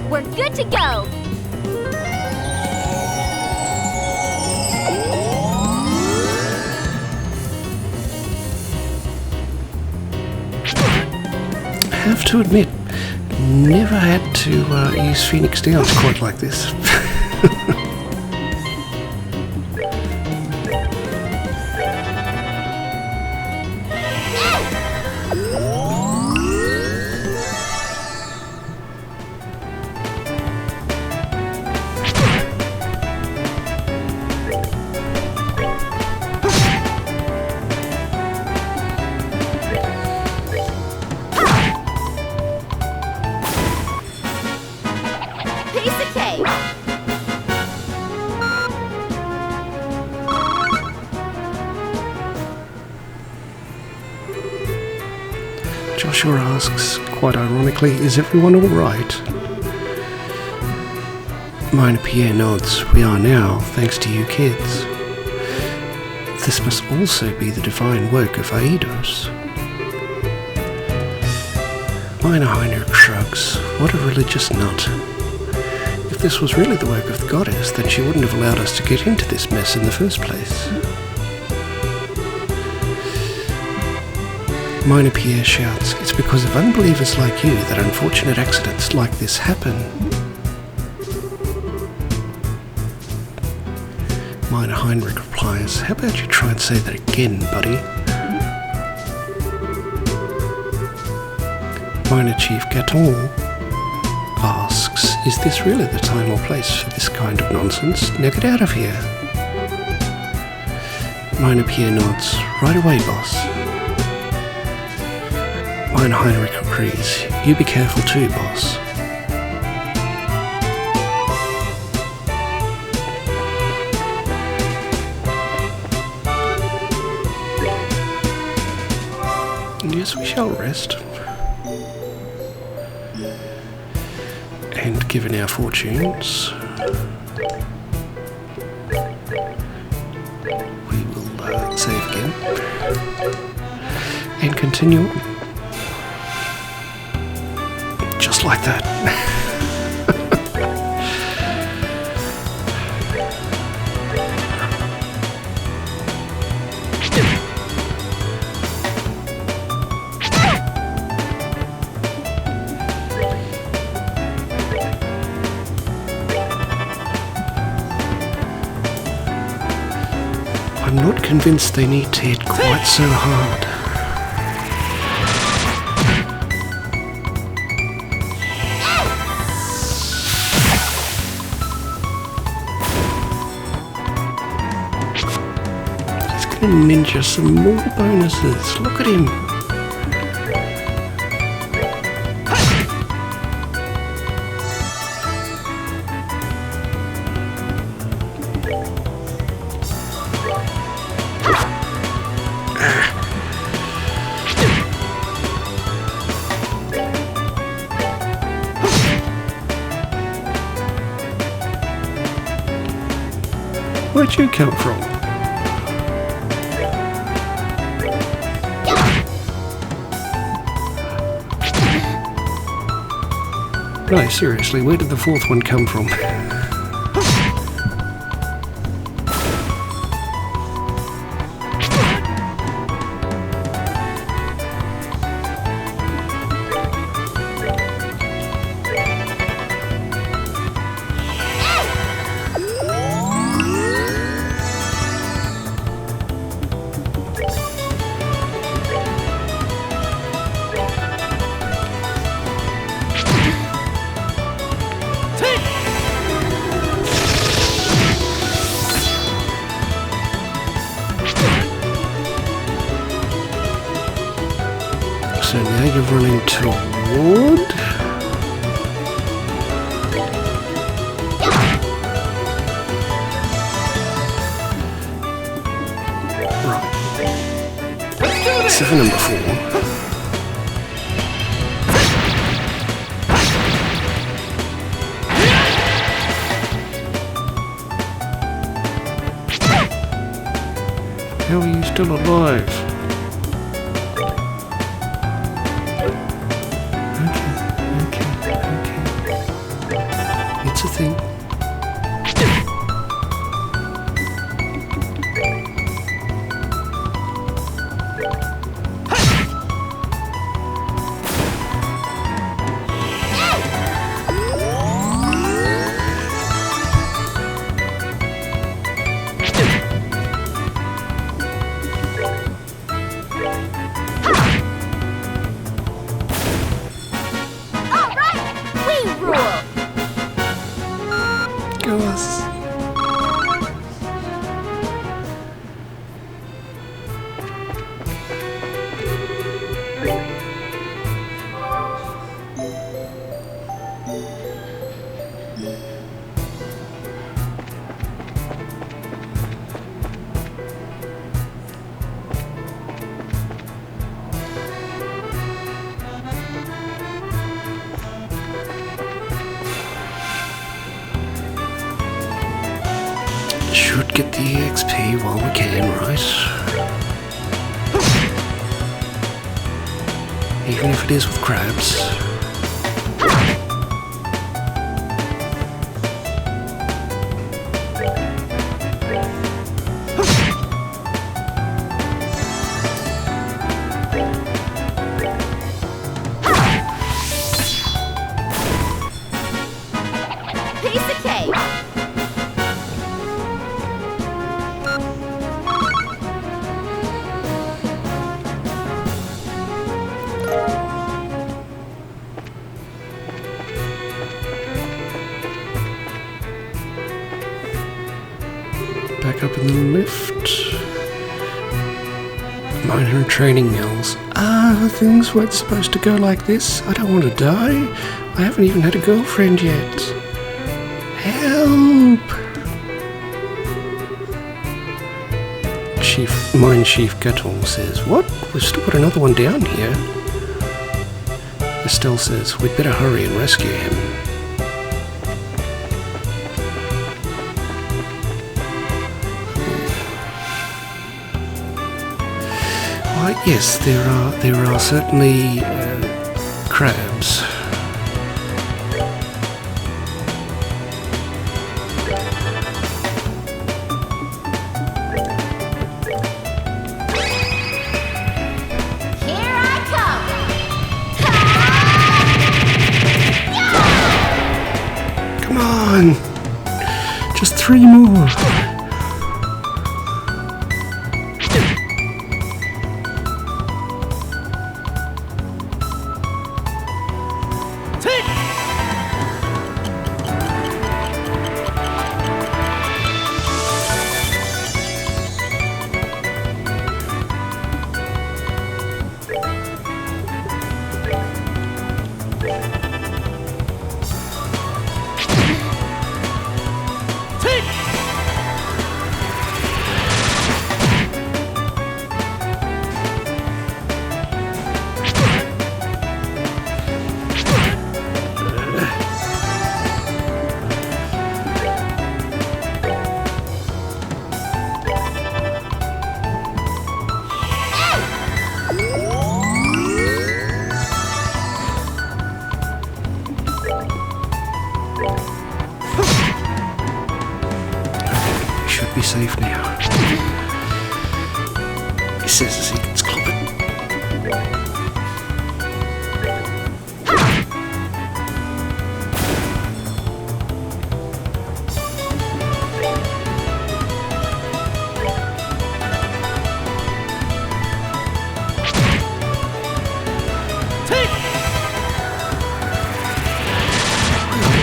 We're good to go. I have to admit, never had to use Phoenix Downs quite like this. Piece of cake. Joshua asks, quite ironically, is everyone alright? Minor Pierre nods, we are now, thanks to you kids. This must also be the divine work of Aidos. Minor Heinrich shrugs, what a religious nut. If this was really the work of the goddess, then she wouldn't have allowed us to get into this mess in the first place. Minor Pierre shouts, it's because of unbelievers like you that unfortunate accidents like this happen. Minor Heinrich replies, how about you try and say that again, buddy? Minor Chief Gaton asks, is this really the time or place for this kind of nonsense? Now get out of here. Minor Pierre nods, right away, boss. Minor Heinrich agrees, you be careful too, boss. Yes, we shall rest. And given our fortunes, we will save again and continue on. like that. I'm not convinced they need to hit quite so hard. He's gonna ninja some more bonuses. Look at him. Where'd you come from? No, seriously, where did the fourth one come from? So now you're running toward... Right. 7 number 4. How are you still alive? It's a thing. All right, we rule. Go us. Should get the EXP while we can, right? Even if it is with crabs. Piece of cake. Back up in the lift. Minor training mills. Things weren't supposed to go like this. I don't want to die. I haven't even had a girlfriend yet. Help! Mine Chief Gatton says, what? We've still got another one down here. Estelle says, we'd better hurry and rescue him. Why, yes, there are certainly crabs. 3 more. Be safe now. He says as he gets clobbered.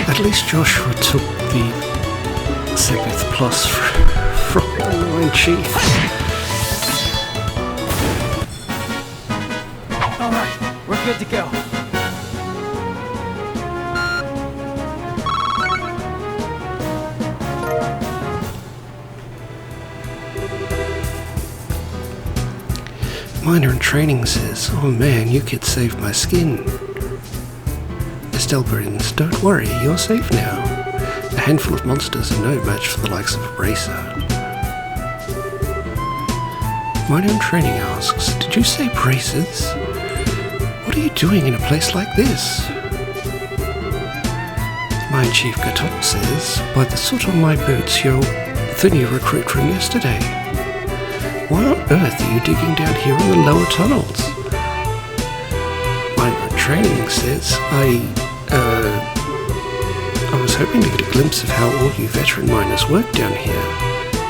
At least Joshua took the Sepith Plus from the Mine Chief. Alright, we're good to go. Miner in training says, "Oh man, you kids saved my skin." Estelle grins, "Don't worry, you're safe now. A handful of monsters are no match for the likes of a bracer." Miner in training asks, "Did you say braces? What are you doing in a place like this?" Mine Chief Gatot says, "By the soot on my boots, you're the new recruit from yesterday. Why on earth are you digging down here in the lower tunnels?" Miner in training says, I was hoping to get a glimpse of how all you veteran miners work down here.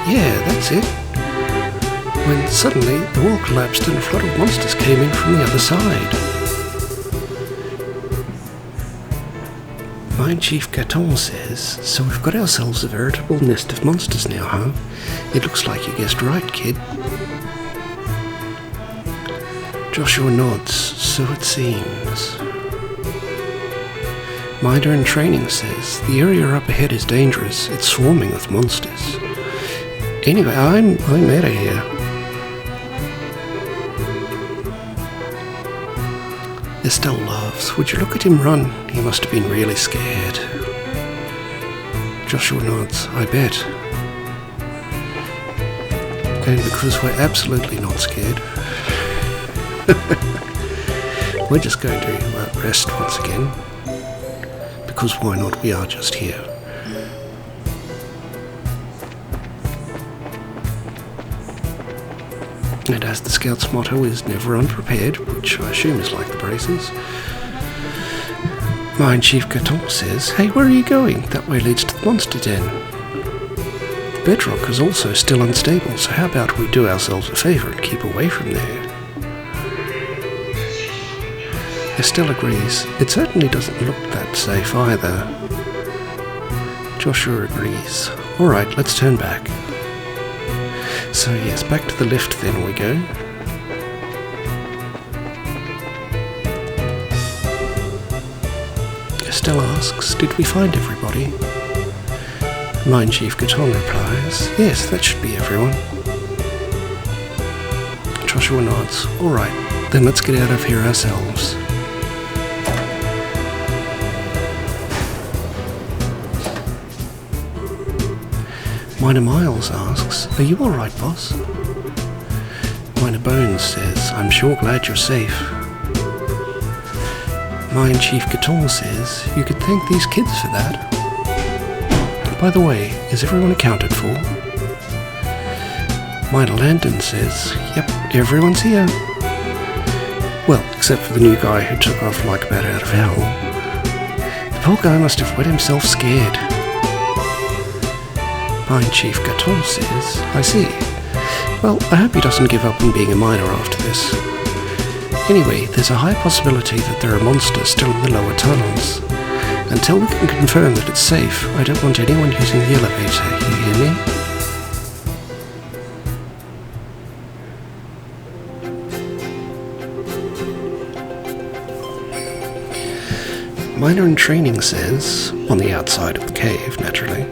Yeah, that's it. When suddenly the wall collapsed and a flood of monsters came in from the other side. Mine Chief Gaton says, "So we've got ourselves a veritable nest of monsters now, huh? It looks like you guessed right, kid." Joshua nods, "So it seems." Miner in training says, "The area up ahead is dangerous. It's swarming with monsters. Anyway, I'm out of here." Estelle laughs. "Would you look at him run? He must have been really scared." Joshua nods, "I bet." And because we're absolutely not scared, we're just going to rest once again. Because why not? We are just here. And as the Scout's motto is never unprepared, which I assume is like the braces, Mine Chief Gaton says, "Hey, where are you going? That way leads to the monster den. The bedrock is also still unstable, so how about we do ourselves a favour and keep away from there?" Estelle agrees. "It certainly doesn't look that safe either." Joshua agrees. "Alright, let's turn back." So yes, back to the lift then we go. Estelle asks, "Did we find everybody?" Mine Chief Gaton replies, "Yes, that should be everyone." Joshua nods. "Alright, then let's get out of here ourselves." Miner Miles asks, "Are you alright, boss?" Miner Bones says, "I'm sure glad you're safe." Mine Chief Gaton says, "You could thank these kids for that. By the way, is everyone accounted for?" Miner Landon says, "Yep, everyone's here. Well, except for the new guy who took off like a bat out of hell. The poor guy must have wet himself scared." Mine Chief Gaton says, I see. Well, I hope he doesn't give up on being a miner after this. Anyway, there's a high possibility that there are monsters still in the lower tunnels. Until we can confirm that it's safe, I don't want anyone using the elevator, you hear me? Miner in Training says, on the outside of the cave, naturally,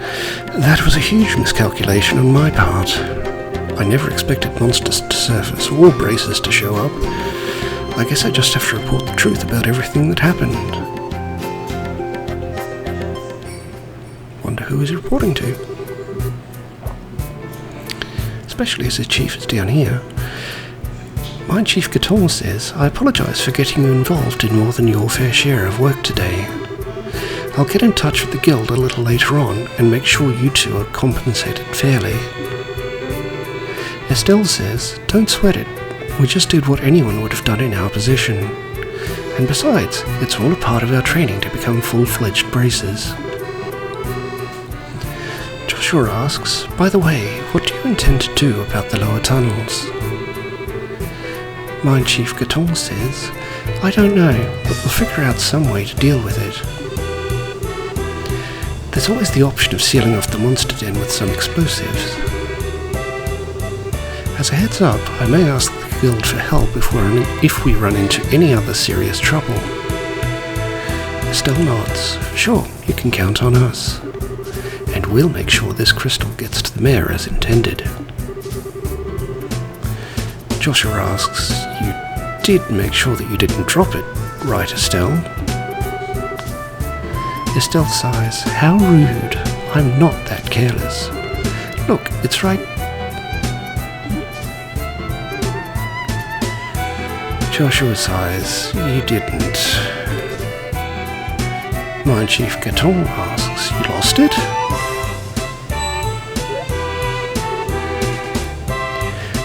that was a huge miscalculation on my part. I never expected monsters to surface or braces to show up. I guess I just have to report the truth about everything that happened. Wonder who he's reporting to. Especially as his chief is down here. Mine Chief Gaton says, I apologise for getting you involved in more than your fair share of work today. I'll get in touch with the guild a little later on and make sure you two are compensated fairly. Estelle says, don't sweat it. We just did what anyone would have done in our position. And besides, it's all a part of our training to become full-fledged bracers. Joshua asks, by the way, what do you intend to do about the lower tunnels? Mine Chief Gaton says, I don't know, but we'll figure out some way to deal with it. There's always the option of sealing off the monster den with some explosives. As a heads up, I may ask the guild for help if we run into any other serious trouble. Estelle nods. Sure, you can count on us. And we'll make sure this crystal gets to the mayor as intended. Joshua asks, you did make sure that you didn't drop it, right, Estelle? Estelle sighs, how rude. I'm not that careless. Look, it's right. Joshua sighs, you didn't. Mine Chief Gaton asks, you lost it?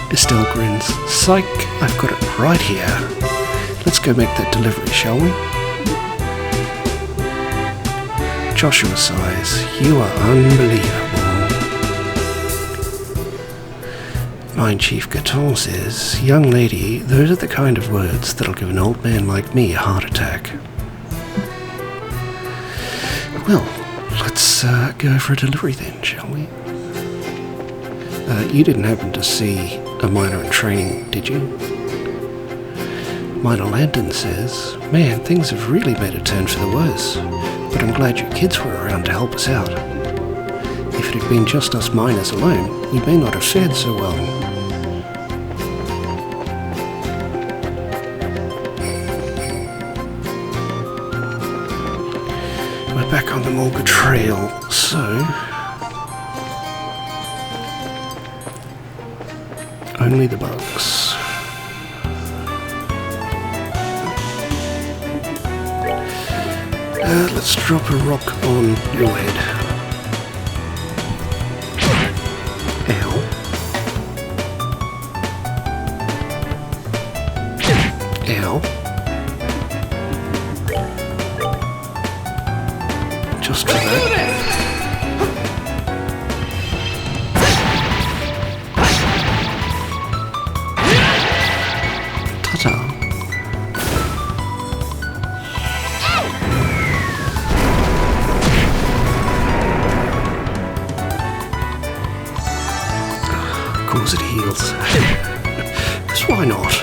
Estelle grins, psych, I've got it right here. Let's go make that delivery, shall we? Joshua sighs, you are unbelievable. Mine Chief Gaton says, young lady, those are the kind of words that'll give an old man like me a heart attack. Well, let's go for a delivery then, shall we? You didn't happen to see a miner in training, did you? Miner Landon says, man, things have really made a turn for the worse, but I'm glad you kids were around to help us out. If it had been just us miners alone, we may not have fared so well. We're back on the Malga Trail, so only the bugs. Let's drop a rock on your head. Ow. Ow. Just for that. Ta-ta. Of course it heals. Because why not?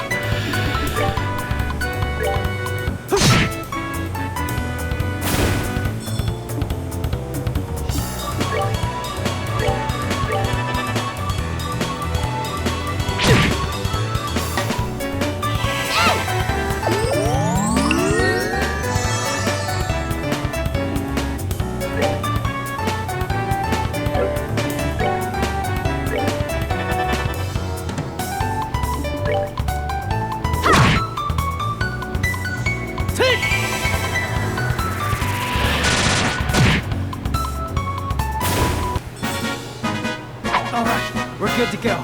Alright, we're good to go.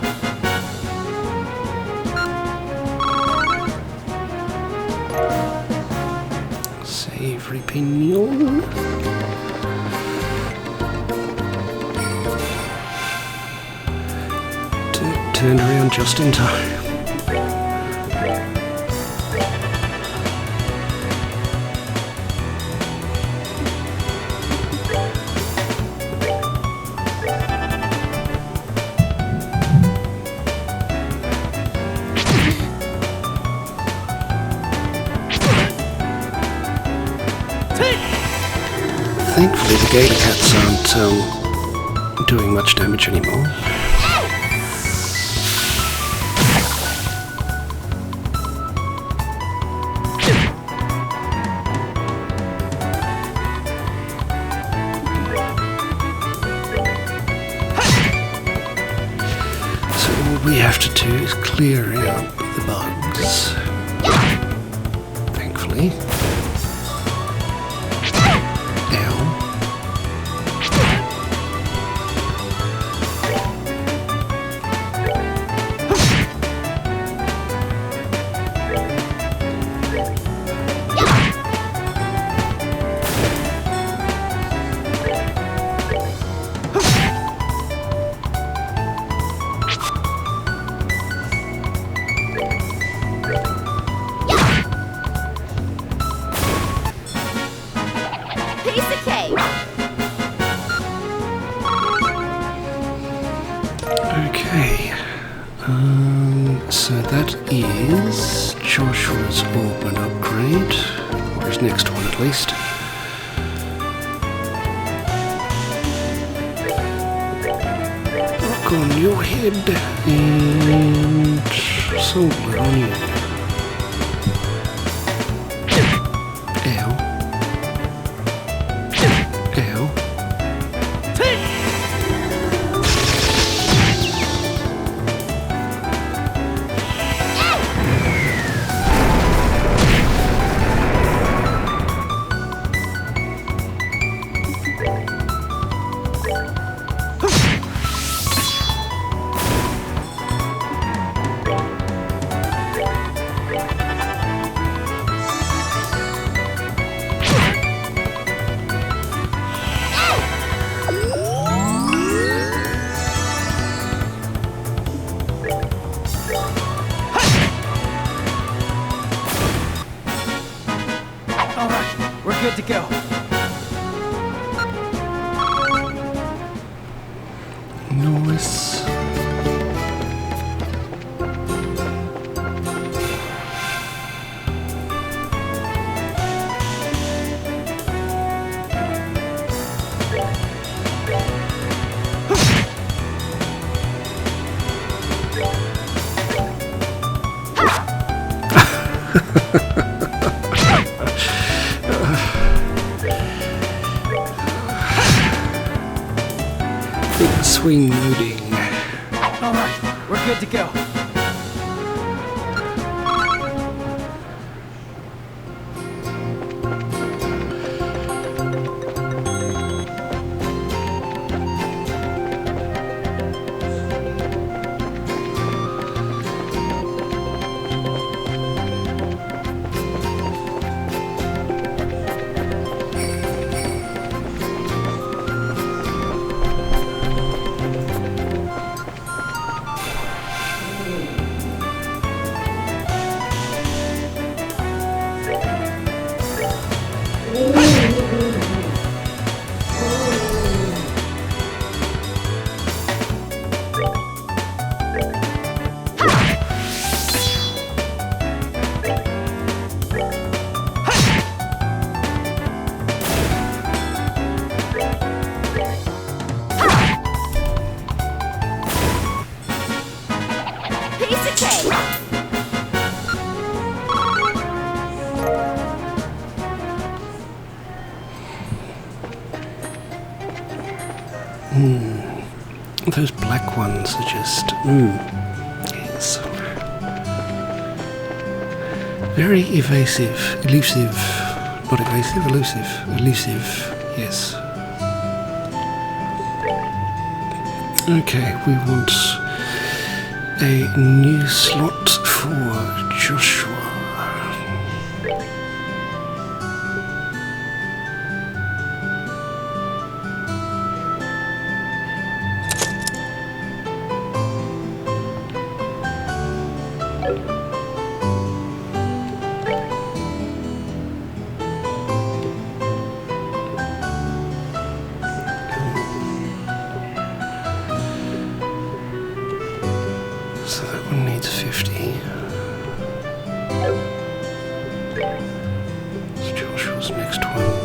Savory pinion. turned around just in time. Thankfully, the gator cats aren't doing much damage anymore. So all we have to do is clear out the bugs. Thankfully. Piece of cake. Okay. So that is Joshua's Orban upgrade, or his next one at least. Rock on your head and solar on you. Ow. Ow. Good to go. Nice. Swing loading. Alright, we're good to go. Those black ones are just, yes. Very evasive, elusive, not evasive, elusive, yes. Okay, we want a new slot for Joshua. So that one needs 50. So Joshua's next one.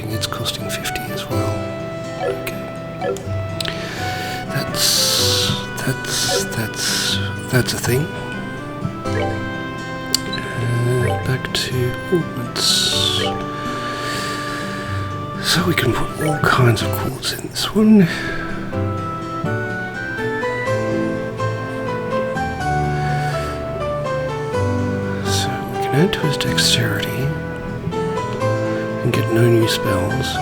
It's costing 50 as well. Okay. That's a thing. Back to ordnance. So we can put all kinds of quartz in this one. So we can add to his dexterity and get no new spells.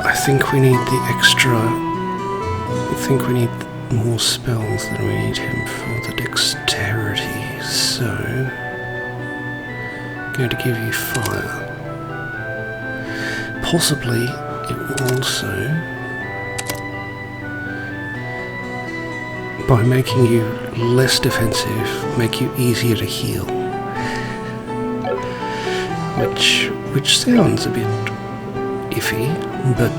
I think we need the extra. I think we need more spells than we need him for the dexterity. So I'm going to give you fire. Possibly it will also, by making you less defensive, make you easier to heal. Which sounds a bit iffy, but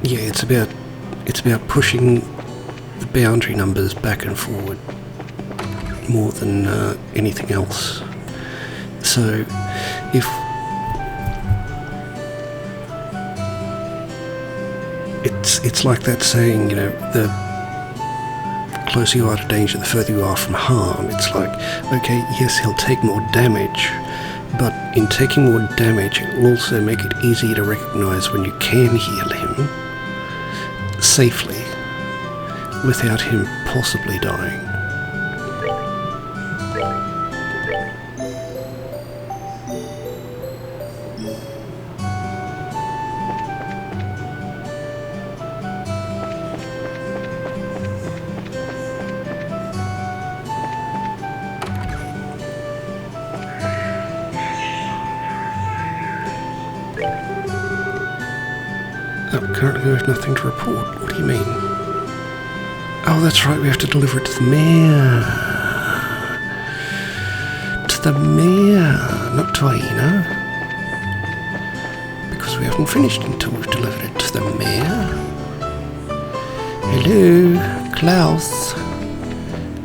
yeah, it's about pushing the boundary numbers back and forward more than anything else. So if it's like that saying, you know, the closer you are to danger, the further you are from harm. It's like, okay, yes, he'll take more damage, but in taking more damage, it will also make it easier to recognize when you can heal him safely without him possibly dying. Currently we have nothing to report. What do you mean? Oh, that's right, we have to deliver it to the mayor. To the mayor, not to Aina. Because we haven't finished until we've delivered it to the mayor. Hello, Klaus.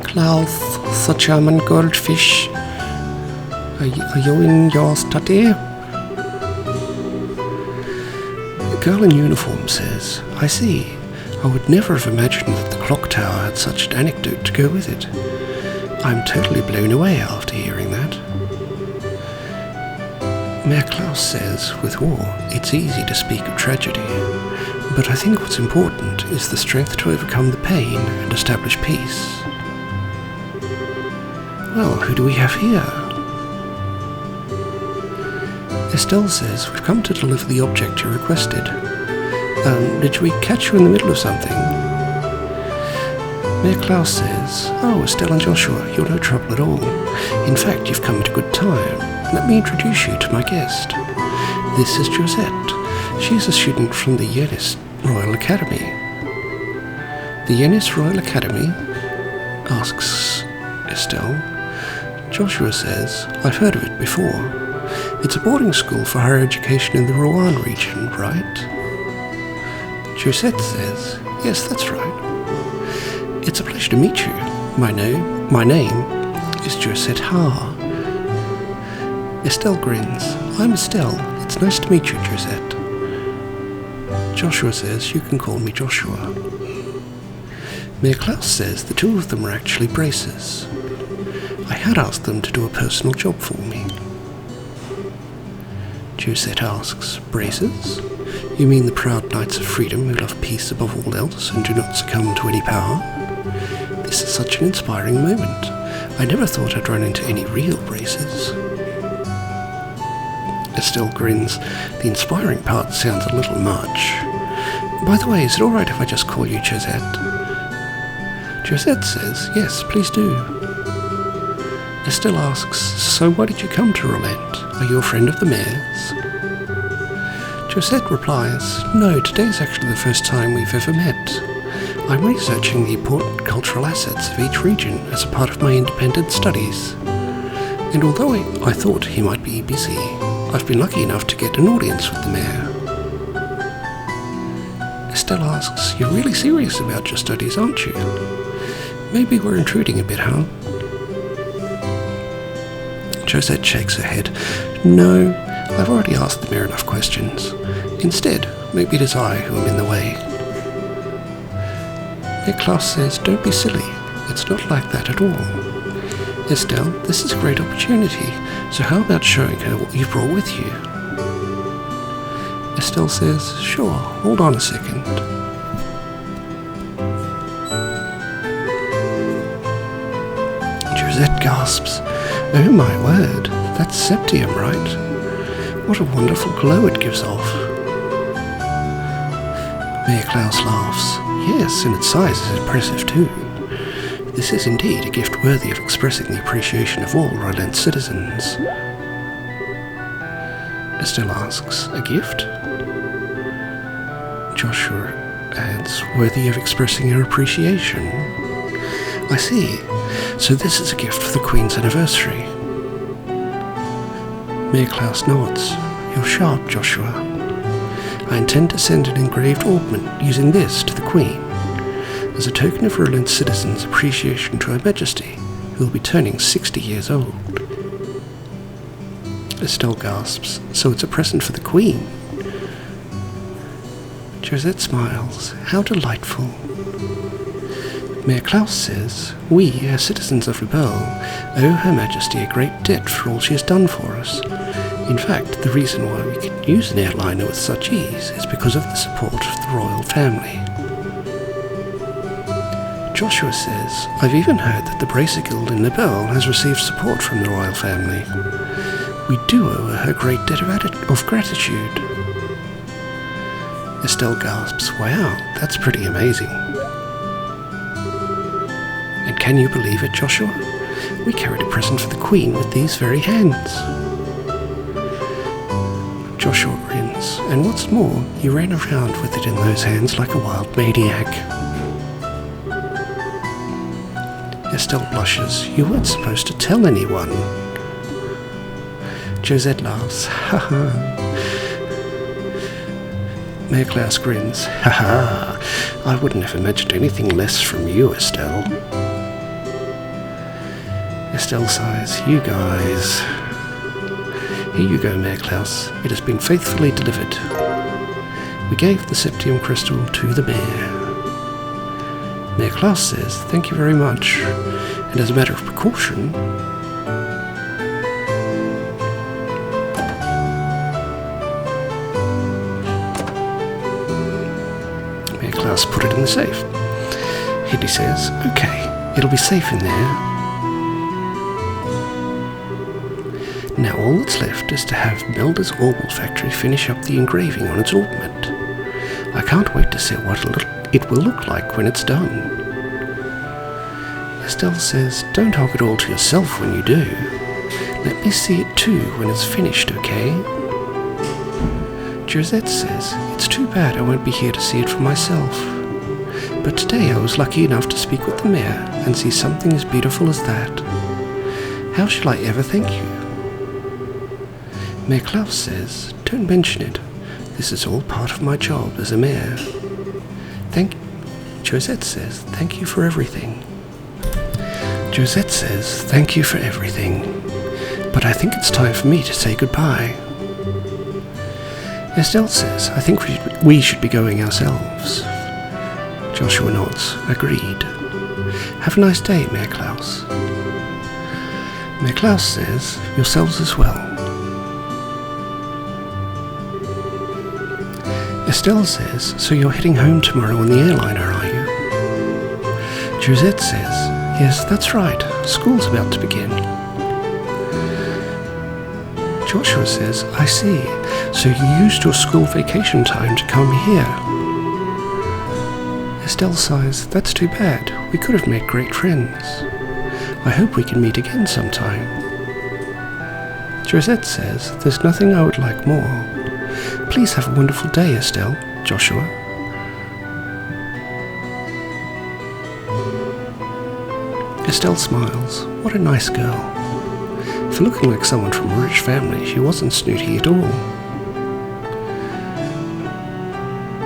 Klaus, the German goldfish. Are you in your study? The girl in uniform says, I see. I would never have imagined that the clock tower had such an anecdote to go with it. I'm totally blown away after hearing that. Mayor Klaus says, with war, it's easy to speak of tragedy, but I think what's important is the strength to overcome the pain and establish peace. Well, who do we have here? Estelle says, we've come to deliver the object you requested. Did we catch you in the middle of something? Mayor Klaus says, oh, Estelle and Joshua, you're no trouble at all. In fact, you've come at a good time. Let me introduce you to my guest. This is Josette. She's a student from the Yenis Royal Academy. The Yenis Royal Academy? Asks Estelle. Joshua says, I've heard of it before. It's a boarding school for higher education in the Rouen region, right? Josette says, yes, that's right. It's a pleasure to meet you. My name is Josette Ha. Estelle grins. I'm Estelle. It's nice to meet you, Josette. Joshua says, you can call me Joshua. Mayor Klaus says the two of them are actually bracers. I had asked them to do a personal job for me. Josette asks, bracers? You mean the proud knights of freedom who love peace above all else and do not succumb to any power? This is such an inspiring moment. I never thought I'd run into any real bracers. Estelle grins. The inspiring part sounds a little much. By the way, is it alright if I just call you Josette? Josette says, yes, please do. Estelle asks, so why did you come to Rolent? Are you a friend of the mayor's? Josette replies, no, today's actually the first time we've ever met. I'm researching the important cultural assets of each region as a part of my independent studies. And although I thought he might be busy, I've been lucky enough to get an audience with the mayor. Estelle asks, you're really serious about your studies, aren't you? Maybe we're intruding a bit, huh? Josette shakes her head. No, I've already asked the mayor enough questions. Instead, maybe it is I who am in the way. Mayor Klaus says, don't be silly. It's not like that at all. Estelle, this is a great opportunity, so how about showing her what you've brought with you? Estelle says, sure, hold on a second. Josette gasps, oh my word, that's septium, right? What a wonderful glow it gives off. Mayor Klaus laughs. Yes, and its size is impressive too. This is indeed a gift worthy of expressing the appreciation of all Rolent citizens. Estelle asks, a gift? Joshua adds, worthy of expressing your appreciation. I see. So this is a gift for the Queen's anniversary. Mayor Klaus nods. You're sharp, Joshua. I intend to send an engraved ornament using this to the Queen, as a token of Rolent citizens' appreciation to Her Majesty, who will be turning 60 years old. Estelle gasps, so it's a present for the Queen? Josette smiles. How delightful. Mayor Klaus says, we, as citizens of Rebelle, owe Her Majesty a great debt for all she has done for us. In fact, the reason why we can use an airliner with such ease is because of the support of the royal family. Joshua says, I've even heard that the Bracer Guild in Rebelle has received support from the royal family. We do owe her a great debt of gratitude. Estelle gasps, wow, that's pretty amazing. And can you believe it, Joshua? We carried a present for the Queen with these very hands. Joshua grins, and what's more, he ran around with it in those hands like a wild maniac. Estelle blushes. You weren't supposed to tell anyone. Josette laughs. Ha ha. Mayor Klaus grins. Ha ha. I wouldn't have imagined anything less from you, Estelle. Estelle sighs. You guys. Here you go, Mayor Klaus. It has been faithfully delivered. We gave the septium crystal to the mayor. Mayor Klaus says, thank you very much. And as a matter of precaution, Mayor Klaus put it in the safe. Hedy says, okay, it'll be safe in there. Now all that's left is to have Melda's Orbital Factory finish up the engraving on its ornament. I can't wait to see what it will look like when it's done. Estelle says, don't hold it all to yourself when you do. Let me see it too when it's finished, okay? Josette says, it's too bad I won't be here to see it for myself. But today I was lucky enough to speak with the mayor and see something as beautiful as that. How shall I ever thank you? Mayor Klaus says, don't mention it. This is all part of my job as a mayor. Josette says, thank you for everything. Josette says, thank you for everything. But I think it's time for me to say goodbye. Estelle says, I think we should be going ourselves. Joshua nods, agreed. Have a nice day, Mayor Klaus. Mayor Klaus says, yourselves as well. Estelle says, so you're heading home tomorrow on the airliner, are you? Josette says, yes, that's right. School's about to begin. Joshua says, I see. So you used your school vacation time to come here. Estelle sighs, that's too bad. We could have made great friends. I hope we can meet again sometime. Josette says, there's nothing I would like more. Please have a wonderful day, Estelle, Joshua. Estelle smiles. What a nice girl. For looking like someone from a rich family, she wasn't snooty at all.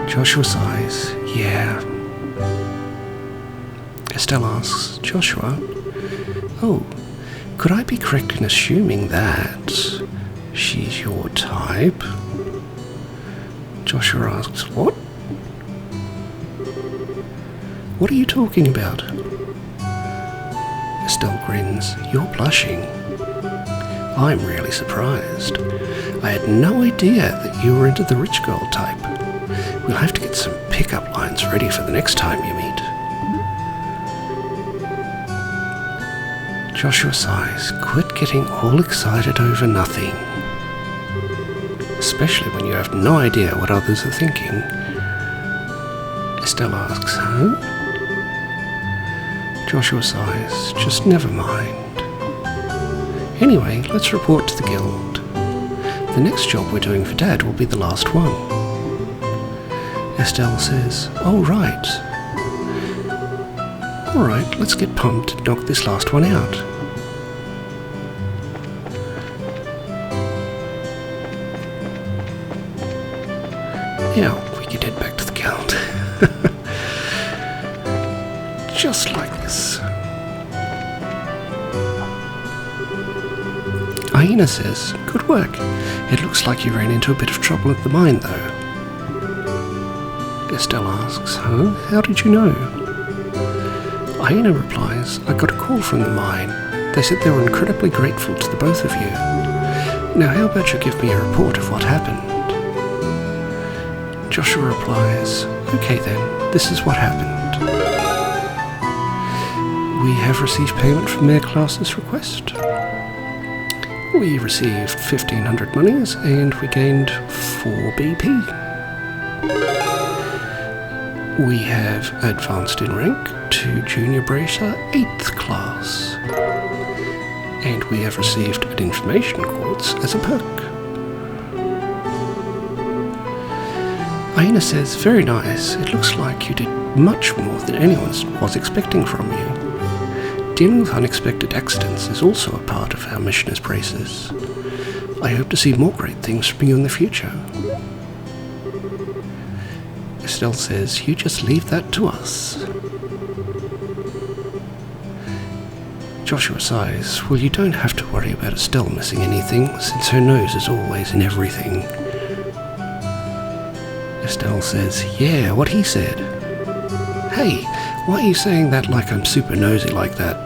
Joshua sighs. Yeah. Estelle asks, Joshua, oh, could I be correct in assuming that she's your type? Joshua asks, what? What are you talking about? Estelle grins. You're blushing. I'm really surprised. I had no idea that you were into the rich girl type. We'll have to get some pickup lines ready for the next time you meet. Joshua sighs. Quit getting all excited over nothing. Especially when you have no idea what others are thinking. Estelle asks, huh? Joshua sighs. Just never mind. Anyway, let's report to the guild. The next job we're doing for Dad will be the last one. Estelle says, oh right. Alright, let's get pumped and knock this last one out. Now we can head back to the guild. Just like this. Aina says, good work. It looks like you ran into a bit of trouble at the mine though. Estelle asks, huh? How did you know? Aina replies, I got a call from the mine. They said they were incredibly grateful to the both of you. Now how about you give me a report of what happened? Joshua replies, okay then, this is what happened. We have received payment from Mayor Class's request. We received 1,500 monies and we gained 4 BP. We have advanced in rank to Junior Bracer 8th class. And we have received an information quartz as a perk. Aina says, very nice. It looks like you did much more than anyone was expecting from you. Dealing with unexpected accidents is also a part of our mission as bracers. I hope to see more great things from you in the future. Estelle says, you just leave that to us. Joshua sighs, well, you don't have to worry about Estelle missing anything, since her nose is always in everything. Estelle says, yeah, what he said. Hey, why are you saying that like I'm super nosy like that?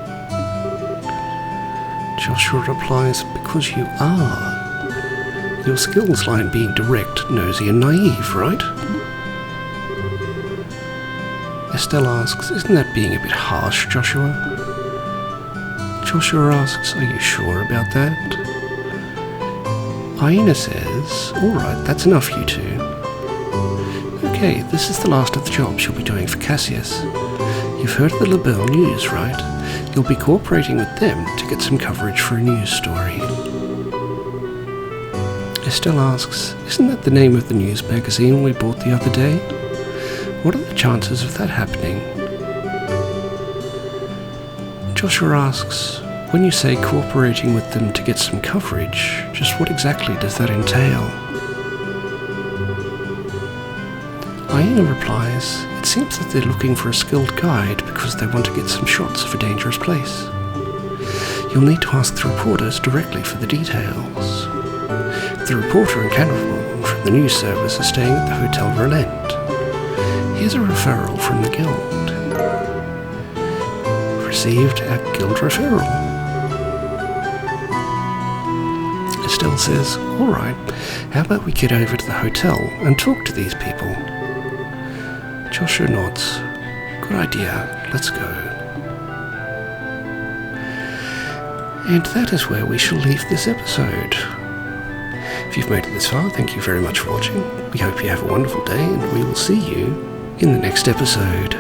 Joshua replies, because you are. Your skills lie in being direct, nosy and naive, right? Estelle asks, isn't that being a bit harsh, Joshua? Joshua asks, are you sure about that? Aina says, alright, that's enough you two. Okay, this is the last of the jobs you'll be doing for Cassius. You've heard of the LaBelle News, right? You'll be cooperating with them to get some coverage for a news story. Estelle asks, isn't that the name of the news magazine we bought the other day? What are the chances of that happening? Joshua asks, when you say cooperating with them to get some coverage, just what exactly does that entail? Aina replies, it seems that they're looking for a skilled guide because they want to get some shots of a dangerous place. You'll need to ask the reporters directly for the details. The reporter and cameraman from the news service are staying at the Hotel Rolent. Here's a referral from the guild. Received a guild referral. Estelle says, alright, how about we get over to the hotel and talk to these people? Joshua nods. Good idea, let's go. And that is where we shall leave this episode. If you've made it this far, thank you very much for watching. We hope you have a wonderful day and we will see you in the next episode.